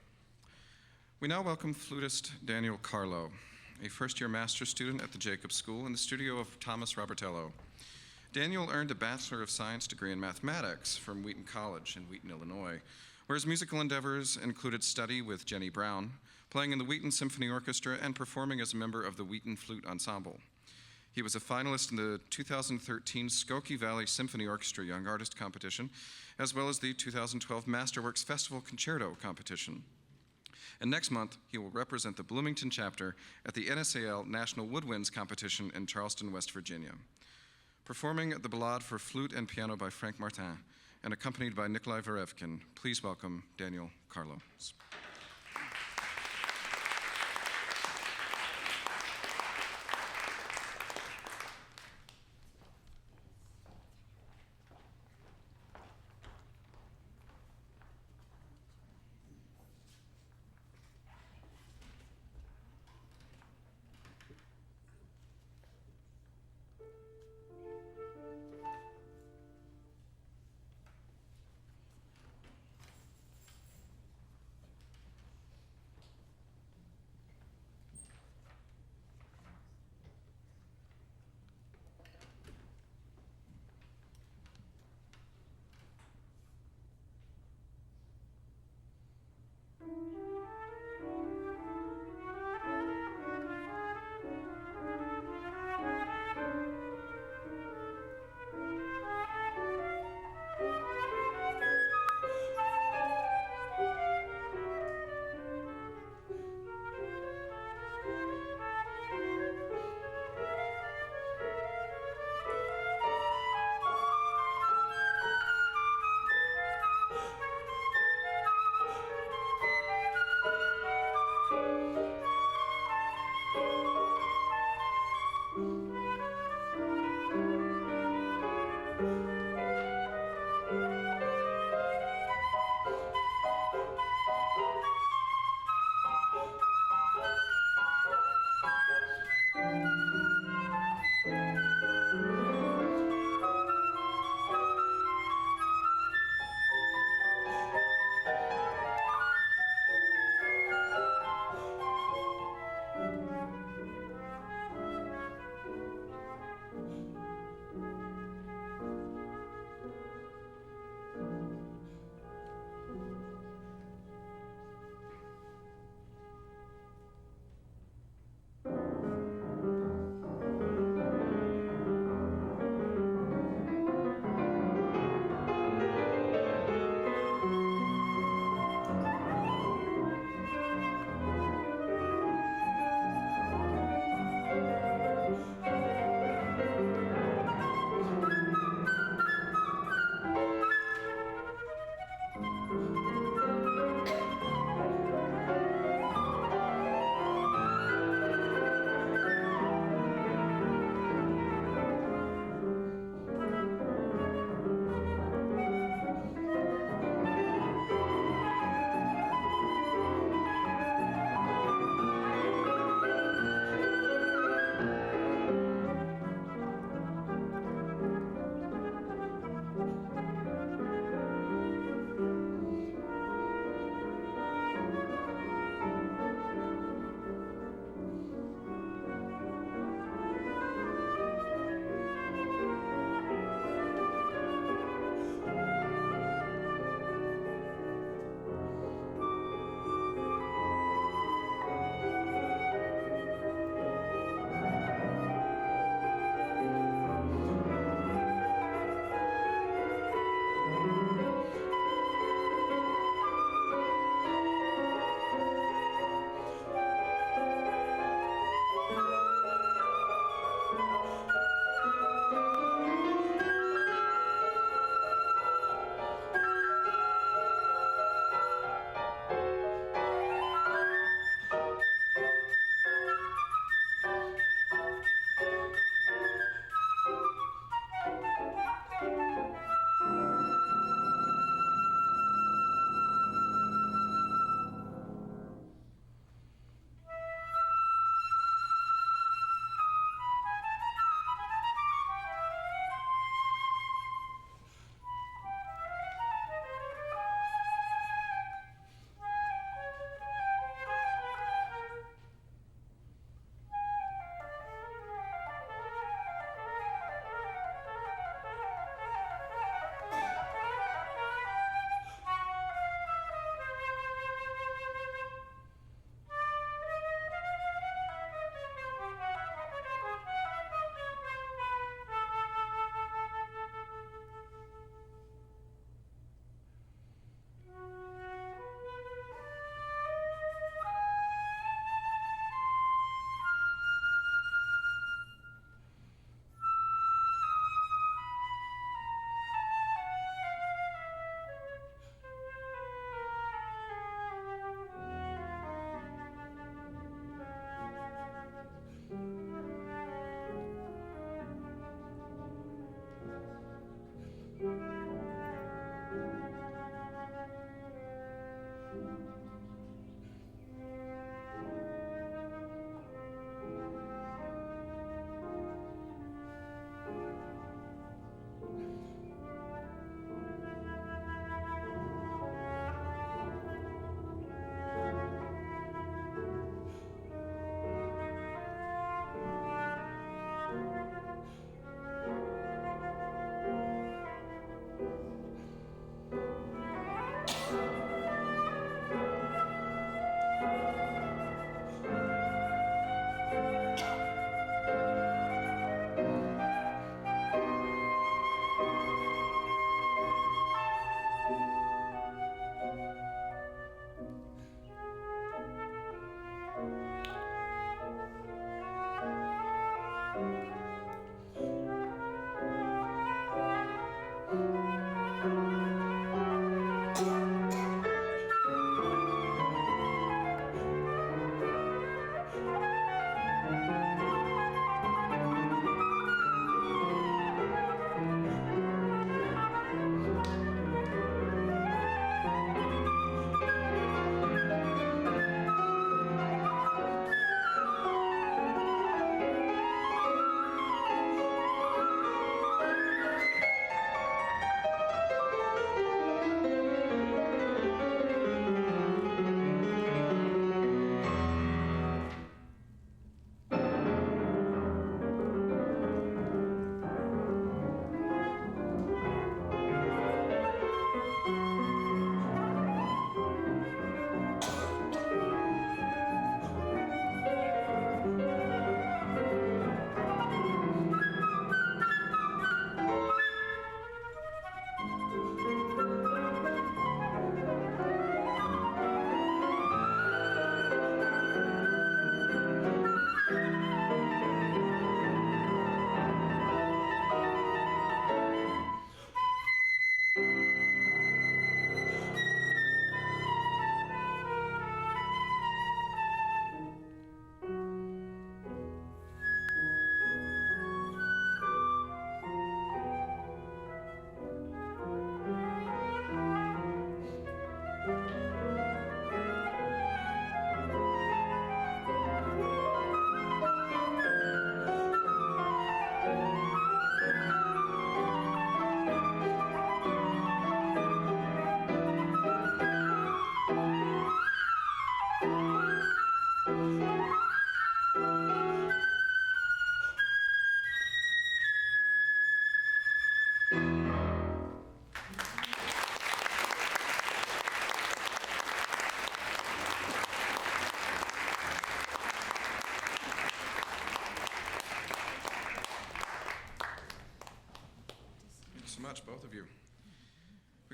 We now welcome flutist Daniel Carlo, a first-year master's student at the Jacobs School in the studio of Thomas Robertello. Daniel earned a Bachelor of Science degree in mathematics from Wheaton College in Wheaton, Illinois, where his musical endeavors included study with Jenny Brown, playing in the Wheaton Symphony Orchestra, and performing as a member of the Wheaton Flute Ensemble. He was a finalist in the 2013 Skokie Valley Symphony Orchestra Young Artist Competition, as well as the 2012 Masterworks Festival Concerto Competition. And next month, he will represent the Bloomington chapter at the NSAL National Woodwinds Competition in Charleston, West Virginia. Performing the Ballade for Flute and Piano by Frank Martin and accompanied by Nikolai Verevkin, please welcome Daniel Carlo.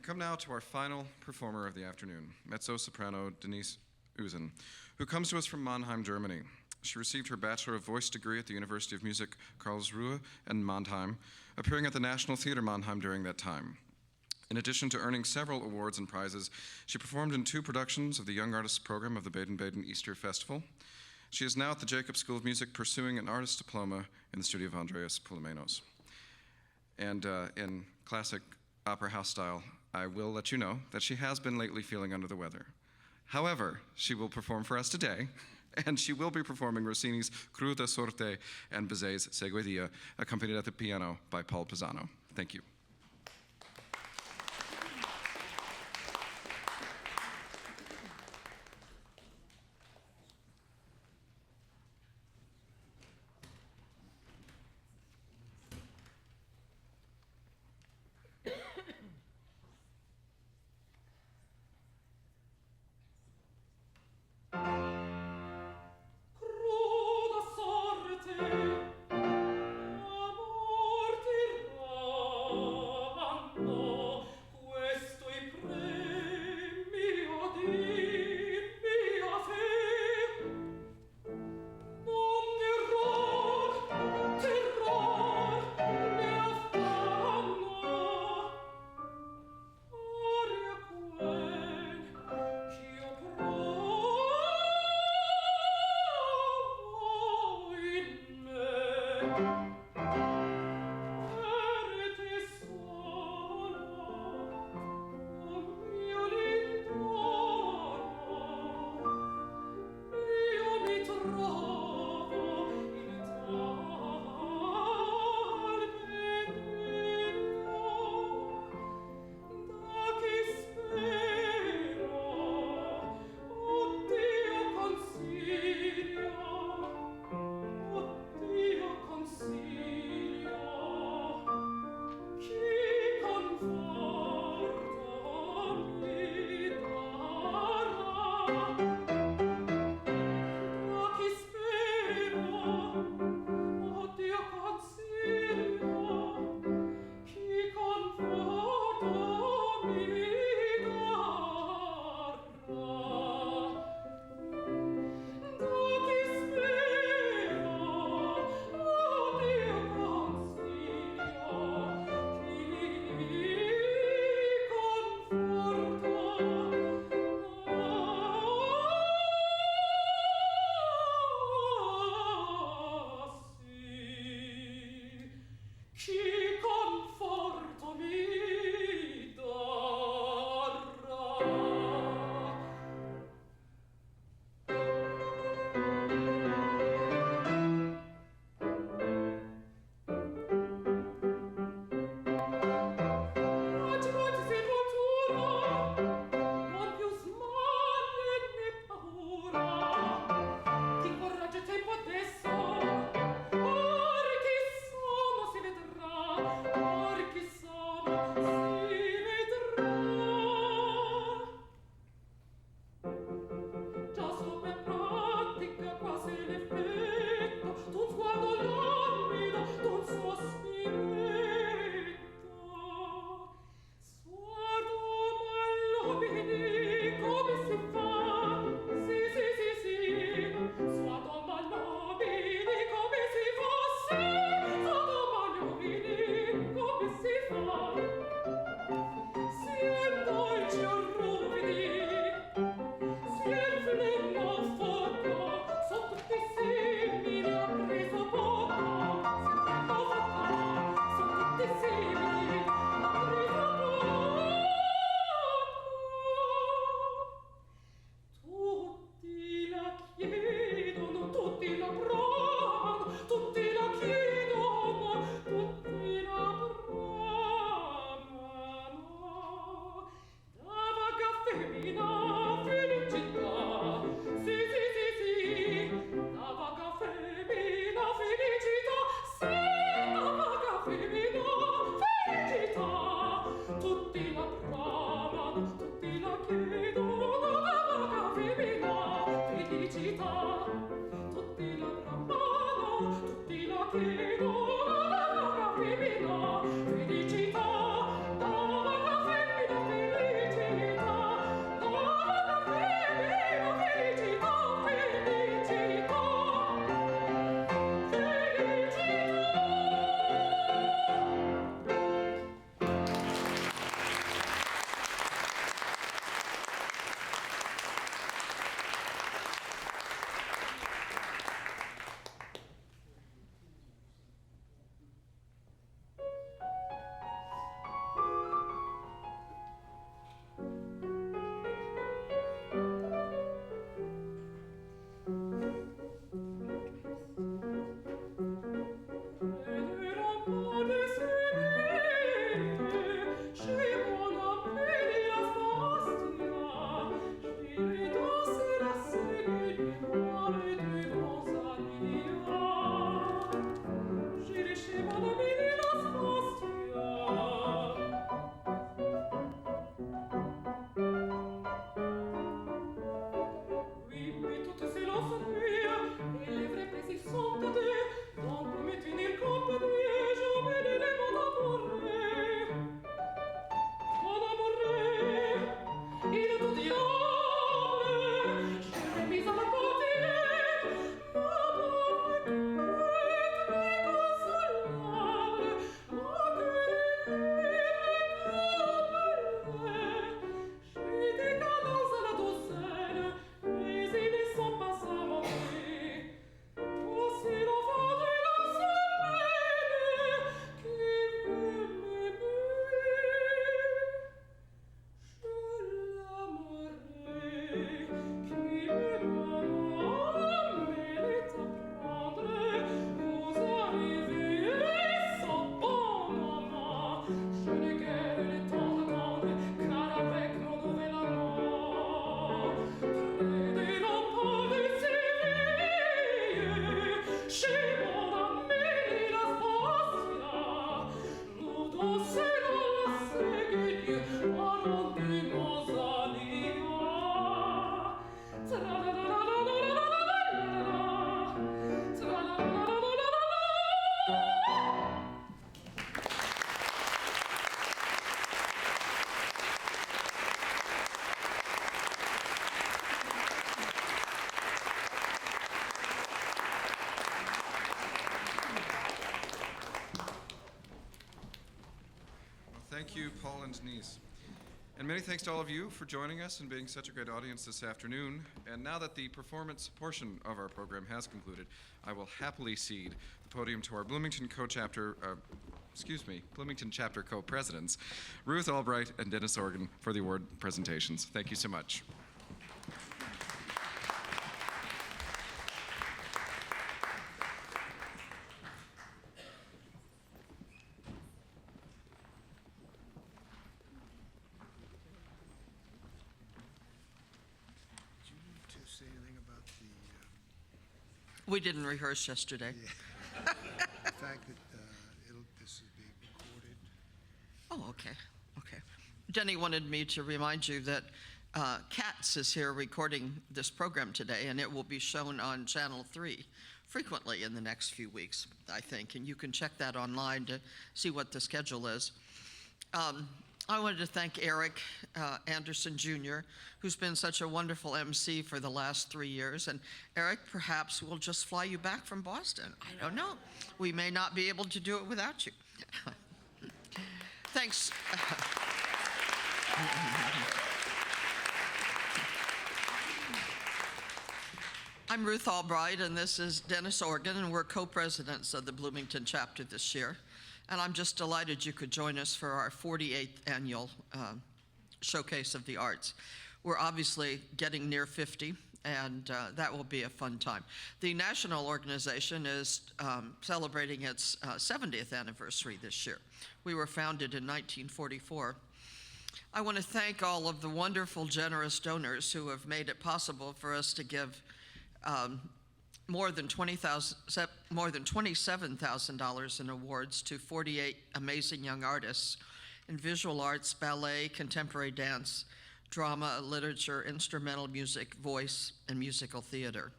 come now to our final performer of the afternoon, mezzo-soprano Denise Usen, who comes to us from Mannheim, Germany. She received her Bachelor of Voice degree at the University of Music Karlsruhe and Mannheim, appearing at the National Theater Mannheim during that time. In addition to earning several awards and prizes, she performed in 2 productions of the Young Artists Program of the Baden-Baden Easter Festival. She is now at the Jacobs School of Music pursuing an artist diploma in the studio of Andreas Poulimenos. And in classic opera house style, I will let you know that she has been lately feeling under the weather. However, she will perform for us today, and she will be performing Rossini's Cruda Sorte and Bizet's Seguidilla, accompanied at the piano by Paul Pisano. Thank you. Cruda sorte, amor tiranno, questo I premi di mia fe. Non terror ne affanno, aria quen ch'io provo in me. Erte sola, o mio lindoro, io mi trovo in tal penerio, da che spero, oddio consiglio, chi conforto mi darà, da chi spero, oddio consiglio, chi conforto mi darà. Da chi spero, oddio consiglio, chi conforto And many thanks to all of you for joining us and being such a great audience this afternoon. And now that the performance portion of our program has concluded, I will happily cede the podium to our Bloomington Bloomington Chapter Co-Presidents, Ruth Albright and Dennis Organ, for the award presentations. Thank you so much. We didn't rehearse yesterday. The fact that this is being recorded. Oh, okay, okay. Denny wanted me to remind you that Katz is here recording this program today, and it will be shown on Channel 3 frequently in the next few weeks, I think, and you can check that online to see what the schedule is. I wanted to thank Eric Anderson Jr., who's been such a wonderful MC for the last 3 years. And Eric, perhaps we'll just fly you back from Boston. I don't know. We may not be able to do it without you. Thanks. I'm Ruth Albright, and this is Dennis Organ, and we're co-presidents of the Bloomington chapter this year. And I'm just delighted you could join us for our 48th annual Showcase of the Arts. We're obviously getting near 50, and that will be a fun time. The national organization is celebrating its 70th anniversary this year. We were founded in 1944. I want to thank all of the wonderful, generous donors who have made it possible for us to give more than $27,000 in awards to 48 amazing young artists in visual arts, ballet, contemporary dance, drama, literature, instrumental music, voice, and musical theater.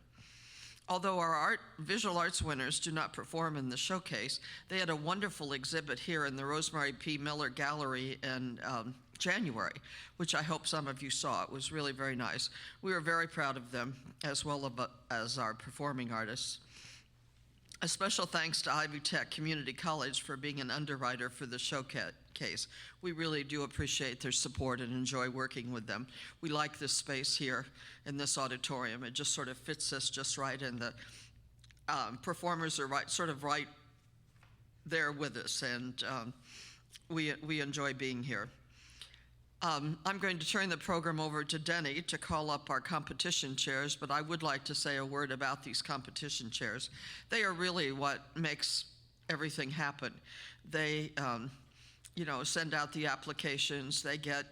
Although our visual arts winners do not perform in the showcase, they had a wonderful exhibit here in the Rosemary P. Miller Gallery in January, which I hope some of you saw. It was really very nice. We were very proud of them, as well as our performing artists. A special thanks to Ivy Tech Community College for being an underwriter for the showcase. We really do appreciate their support and enjoy working with them. We like this space here in this auditorium. It just sort of fits us just right, and the performers are right there with us, and we enjoy being here. I'm going to turn the program over to Denny to call up our competition chairs, but I would like to say a word about these competition chairs. They are really what makes everything happen. They, send out the applications, they get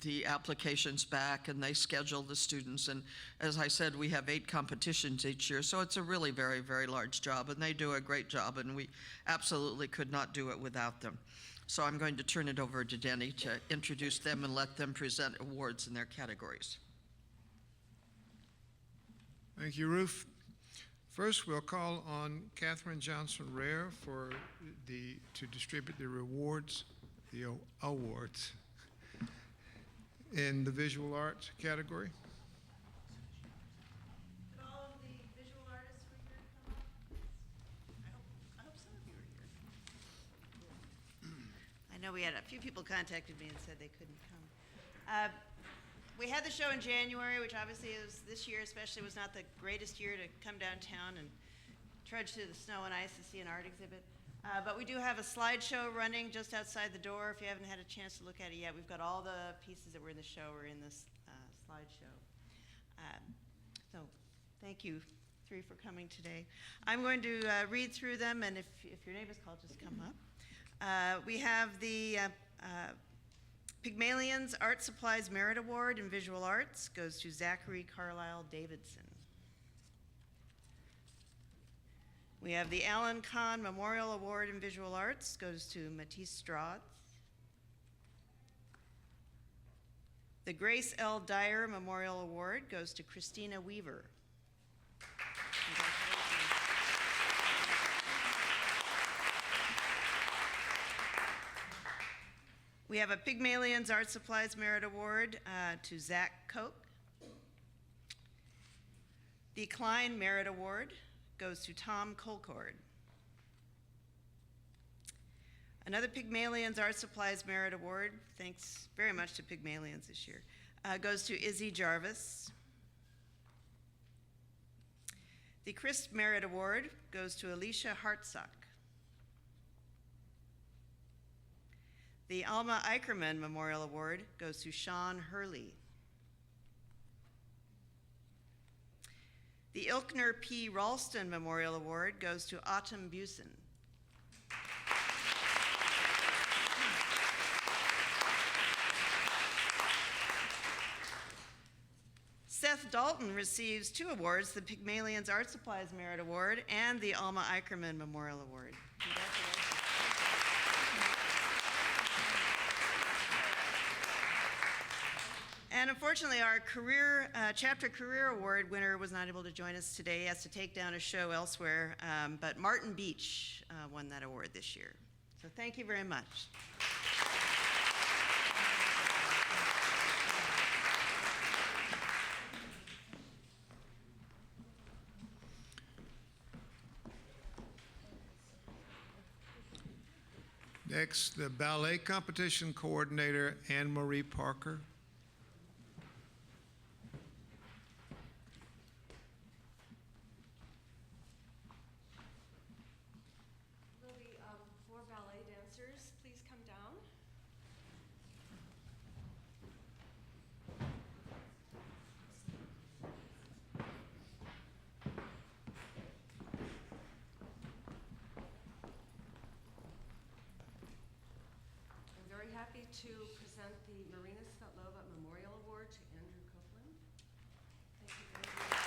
the applications back, and they schedule the students. And as I said, we have 8 competitions each year, so it's a really very, very large job, and they do a great job, and we absolutely could not do it without them. So I'm going to turn it over to Denny to introduce them and let them present awards in their categories. Thank you, Ruth. First, we'll call on Catherine Johnson Rare to distribute the awards in the visual arts category. I know we had a few people contacted me and said they couldn't come. We had the show in January, which obviously is this year especially was not the greatest year to come downtown and trudge through the snow and ice to see an art exhibit. But we do have a slideshow running just outside the door. If you haven't had a chance to look at it yet, we've got all the pieces that were in the show are in this slideshow. So thank you, 3, for coming today. I'm going to read through them, and if your name is called, just come up. We have the Pygmalions Art Supplies Merit Award in Visual Arts goes to Zachary Carlisle Davidson. We have the Alan Kahn Memorial Award in Visual Arts goes to Matisse Strauss. The Grace L. Dyer Memorial Award goes to Christina Weaver. We have a Pygmalions Art Supplies Merit Award to Zach Koch. The Klein Merit Award goes to Tom Colcord. Another Pygmalion's Art Supplies Merit Award, thanks very much to Pygmalions this year, goes to Izzy Jarvis. The Christ Merit Award goes to Alicia Hartsock. The Alma Eicherman Memorial Award goes to Sean Hurley. The Ilkner P. Ralston Memorial Award goes to Autumn Busen. Seth Dalton receives 2 awards, the Pygmalion's Art Supplies Merit Award and the Alma Eicherman Memorial Award. And unfortunately, our chapter career award winner was not able to join us today. He has to take down a show elsewhere, but Martin Beach won that award this year. So thank you very much. Next, the ballet competition coordinator, Anne Marie Parker. Will the 4 ballet dancers please come down? I'm very happy to present the Marina Svetlova Memorial Award to Andrew Copeland. Thank you very much.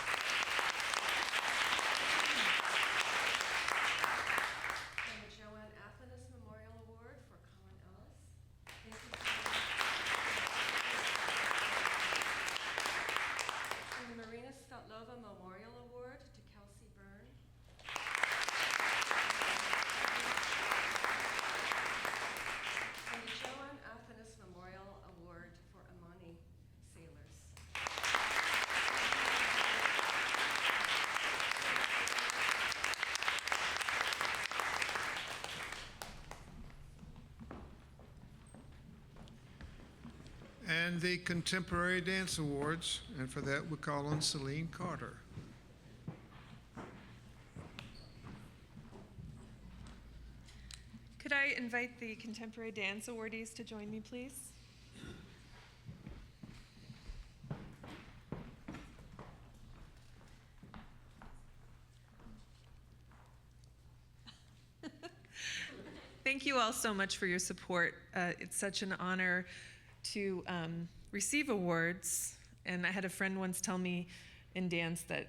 And the Joanne Athanas Memorial Award for Colin Ellis. Thank you. And the Marina Svetlova Memorial Award to Kelsey Byrne. And the Joanne Athanas Memorial Award for Amani Sailors. And the Contemporary Dance Awards, and for that we call on Celine Carter. Could I invite the Contemporary Dance awardees to join me, please? Thank you all so much for your support. It's such an honor to receive awards. And I had a friend once tell me in dance that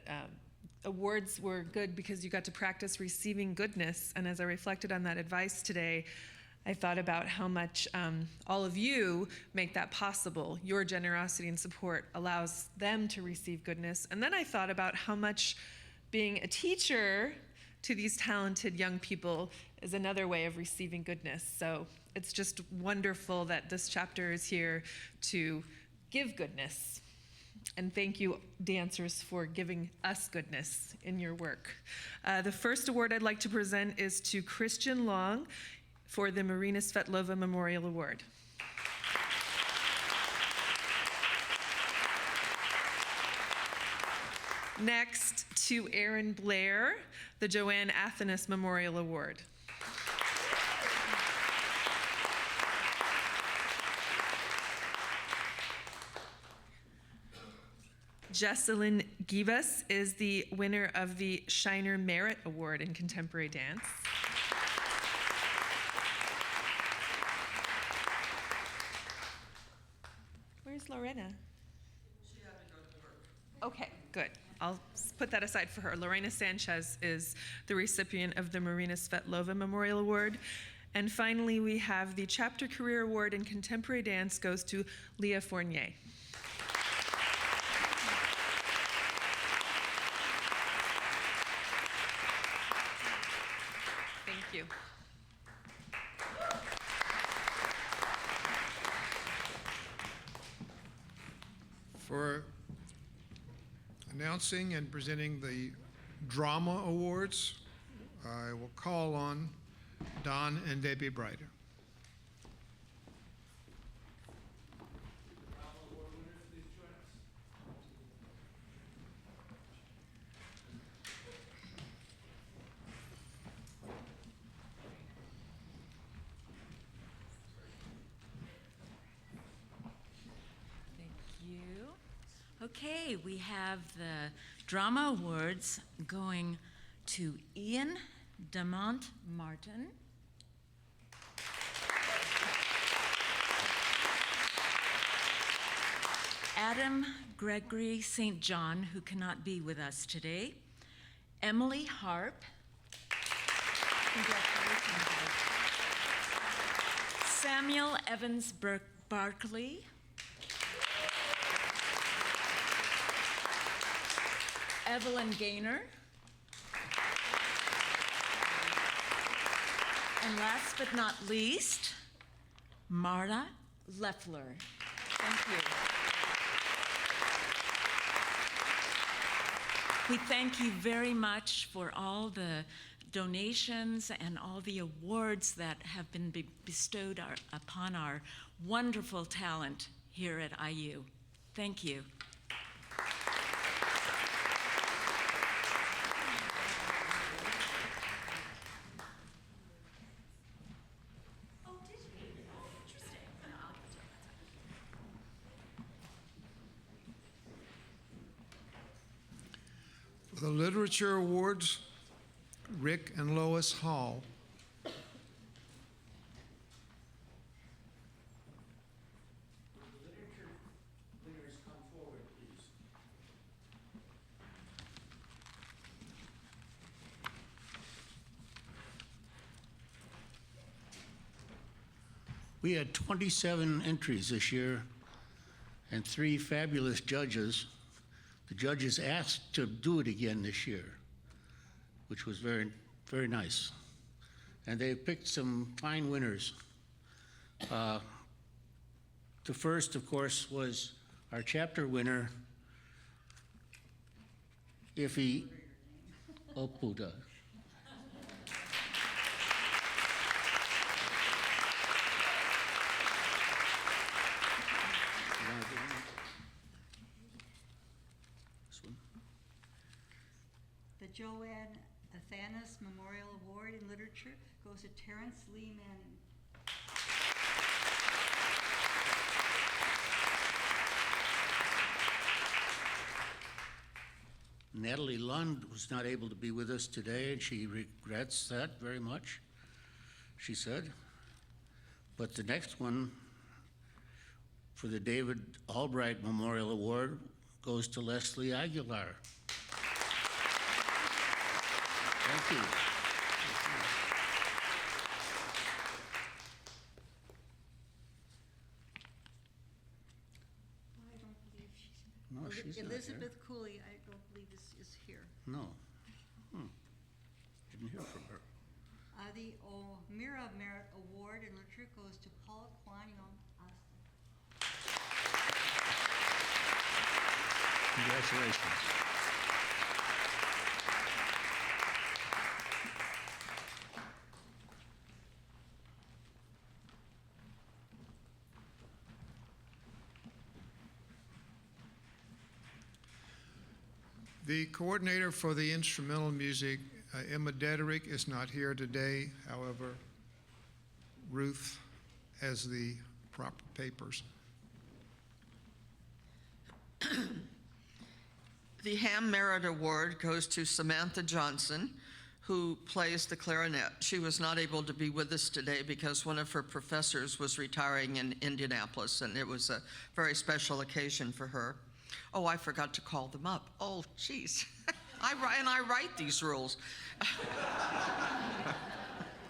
awards were good because you got to practice receiving goodness. And as I reflected on that advice today, I thought about how much all of you make that possible. Your generosity and support allows them to receive goodness. And then I thought about how much being a teacher to these talented young people is another way of receiving goodness. So it's just wonderful that this chapter is here to give goodness. And thank you, dancers, for giving us goodness in your work. The first award I'd like to present is to Christian Long for the Marina Svetlova Memorial Award. Next, to Aaron Blair, the Joanne Athanas Memorial Award. Jesselyn Givas is the winner of the Shiner Merit Award in Contemporary Dance. Where's Lorena? She had to go to work. Okay, good. I'll put that aside for her. Lorena Sanchez is the recipient of the Marina Svetlova Memorial Award. And finally, we have the Chapter Career Award in Contemporary Dance goes to Leah Fournier. Thank you. For announcing and presenting the Drama Awards, I will call on Don and Debbie Brighter. Okay, we have the Drama Awards going to Ian Damont Martin. Adam Gregory St. John, who cannot be with us today. Emily Harp. Congratulations. Samuel Evans Barkley. Evelyn Gaynor. And last but not least, Marta Leffler. Thank you. We thank you very much for all the donations and all the awards that have been bestowed upon our wonderful talent here at IU. Thank you. For the Literature Awards, Rick and Lois Hall. We had 27 entries this year and 3 fabulous judges. The judges asked to do it again this year, which was very, very nice. And they picked some fine winners. The first, of course, was our chapter winner, Ife Opuda. The Joanne Athanas Memorial Award in Literature goes to Terrence Lee Manning. Natalie Lund was not able to be with us today, and she regrets that very much, she said. But the next one, for the David Albright Memorial Award, goes to Leslie Aguilar. Thank you. I don't believe she's No, she's not Elizabeth here. Cooley, I don't believe is here. No. Didn't hear from her. The O'Meara Merit Award in Literature goes to Paula Quanion. Congratulations. The coordinator for the instrumental music, Emma Dederick, is not here today. However, Ruth has the proper papers. The Ham Merit Award goes to Samantha Johnson, who plays the clarinet. She was not able to be with us today because one of her professors was retiring in Indianapolis, and it was a very special occasion for her. Oh, I forgot to call them up. Oh, geez. I write these rules.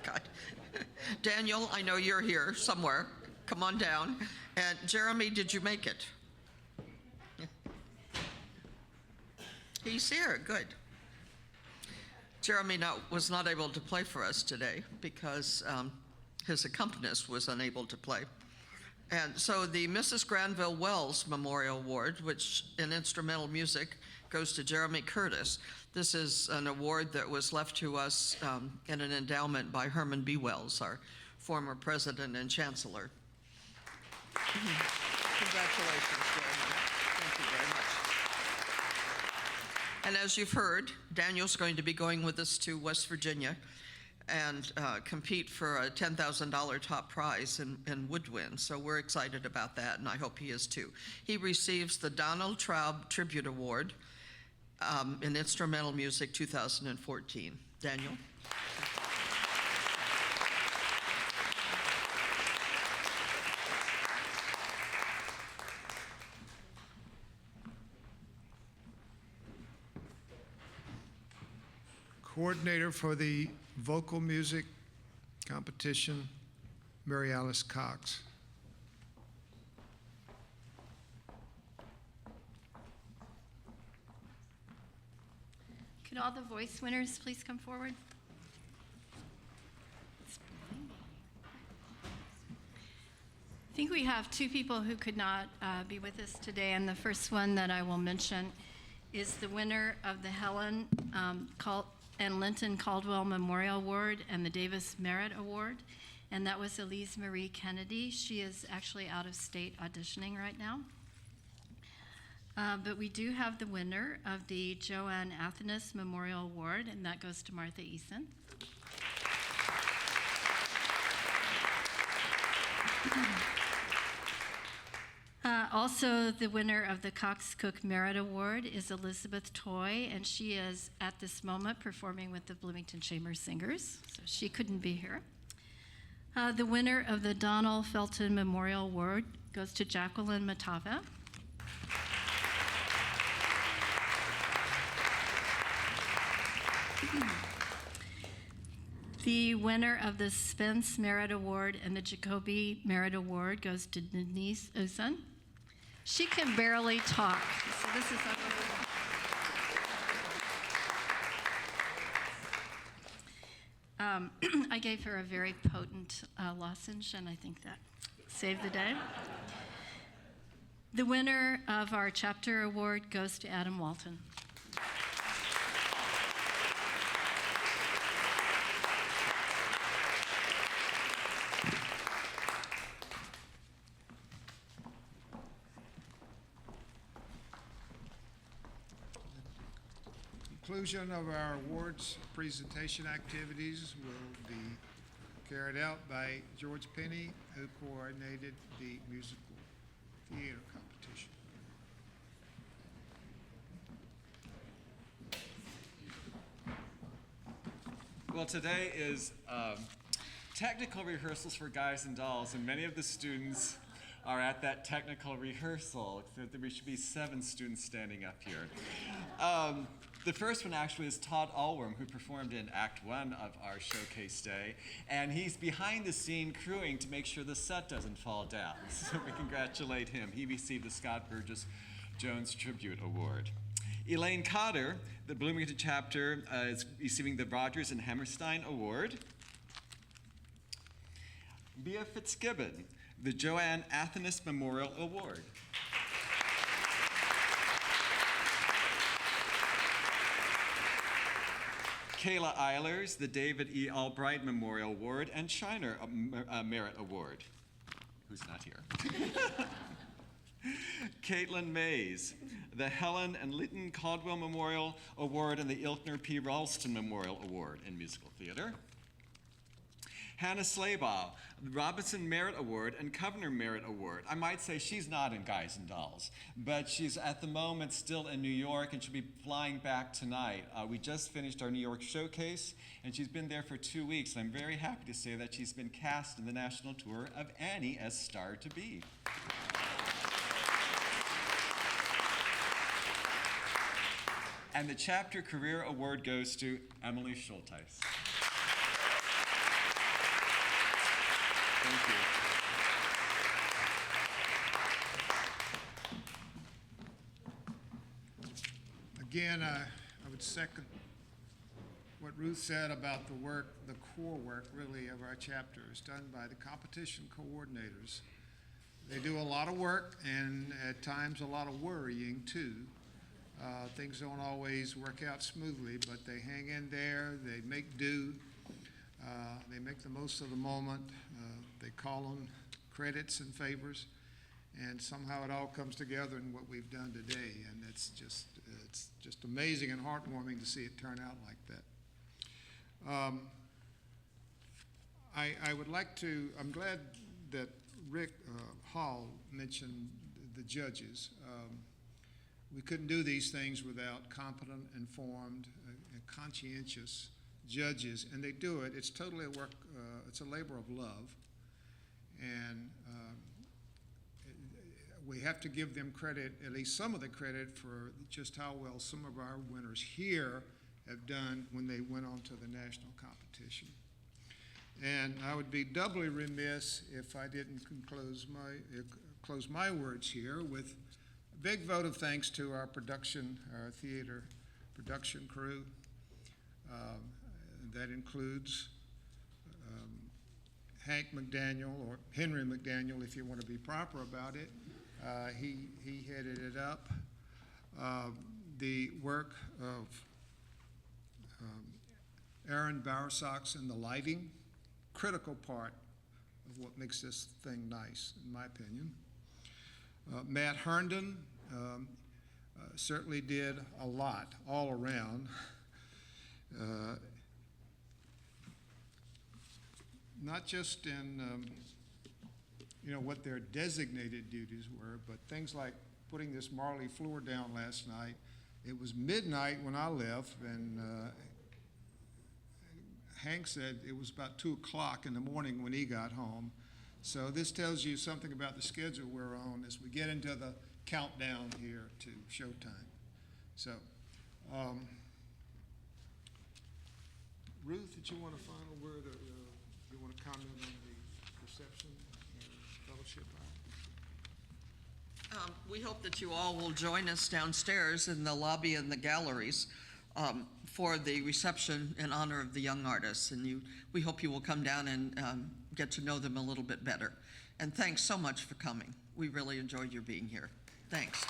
God. Daniel, I know you're here somewhere. Come on down. And Jeremy, did you make it? He's here, good. Jeremy was not able to play for us today because his accompanist was unable to play. And so the Mrs. Granville Wells Memorial Award, which in instrumental music goes to Jeremy Curtis. This is an award that was left to us in an endowment by Herman B. Wells, our former president and chancellor. Congratulations, Jeremy. Thank you very much. And as you've heard, Daniel's going to be going with us to West Virginia and compete for a $10,000 top prize in woodwind. So we're excited about that, and I hope he is too. He receives the Donald Traub Tribute Award in Instrumental Music 2014. Daniel? Coordinator for the vocal music competition, Mary Alice Cox. Could all the voice winners please come forward? I think we have two people who could not be with us today, and the first one that I will mention is the winner of the Helen and Linton Caldwell Memorial Award and the Davis Merit Award, and that was Elise Marie Kennedy. She is actually out of state auditioning right now. But we do have the winner of the Joanne Athanas Memorial Award, and that goes to Martha Eason. Also, the winner of the Cox Cook Merit Award is Elizabeth Toy, and she is at this moment performing with the Bloomington Chamber Singers, so she couldn't be here. The winner of the Donald Felton Memorial Award goes to Jacqueline Matava. The winner of the Spence Merit Award and the Jacoby Merit Award goes to Denise Usan. She can barely talk, so this is I gave her a very potent lozenge, and I think that saved the day. The winner of our chapter award goes to Adam Walton. Conclusion of our awards presentation activities will be carried out by George Penny, who coordinated the musical theater competition. Well, today is technical rehearsals for Guys and Dolls, and many of the students are at that technical rehearsal. There should be 7 students standing up here. The first one actually is Todd Allworm, who performed in Act 1 of our showcase day, and he's behind the scene crewing to make sure the set doesn't fall down. So we congratulate him. He received the Scott Burgess Jones Tribute Award. Elaine Cotter, the Bloomington chapter, is receiving the Rogers and Hammerstein Award. Bea Fitzgibbon, the Joanne Athanas Memorial Award. Kayla Eilers, the David E. Albright Memorial Award, and Shiner Merit Award, who's not here. Caitlin Mays, the Helen and Linton Caldwell Memorial Award and the Ilkner P. Ralston Memorial Award in Musical Theater. Hannah Slaybaugh, the Robinson Merit Award and Kovner Merit Award. I might say she's not in Guys and Dolls, but she's at the moment still in New York and she'll be flying back tonight. We just finished our New York showcase and she's been there for 2 weeks. I'm very happy to say that she's been cast in the national tour of Annie as Star to Be. And the chapter career award goes to Emily Schulteis. Thank you. Again, I would second what Ruth said about the work, the core work really of our chapter is done by the competition coordinators. They do a lot of work and at times a lot of worrying too. Things don't always work out smoothly, but they hang in there, they make do, they make the most of the moment, they call them credits and favors, and somehow it all comes together in what we've done today, and it's just amazing and heartwarming to see it turn out like that. I would like to, I'm glad that Rick Hall mentioned the judges. We couldn't do these things without competent, informed, and conscientious judges, and they do it. It's totally a work, it's a labor of love, and we have to give them credit, at least some of the credit, for just how well some of our winners here have done when they went on to the national competition. And I would be doubly remiss if I didn't close my words here with a big vote of thanks to our theater production crew. That includes Hank McDaniel, or Henry McDaniel if you want to be proper about it. He headed it up. The work of Aaron Bowersox in the lighting, critical part of what makes this thing nice, in my opinion. Matt Herndon certainly did a lot all around. Not just in what their designated duties were, but things like putting this Marley floor down last night. It was midnight when I left, and Hank said it was about 2 o'clock in the morning when he got home. So this tells you something about the schedule we're on as we get into the countdown here to showtime. So, Ruth, did you want a final word, or you want to comment on the reception and fellowship hour? We hope that you all will join us downstairs in the lobby and the galleries for the reception in honor of the young artists. And we hope you will come down and get to know them a little bit better. And thanks so much for coming. We really enjoyed your being here. Thanks.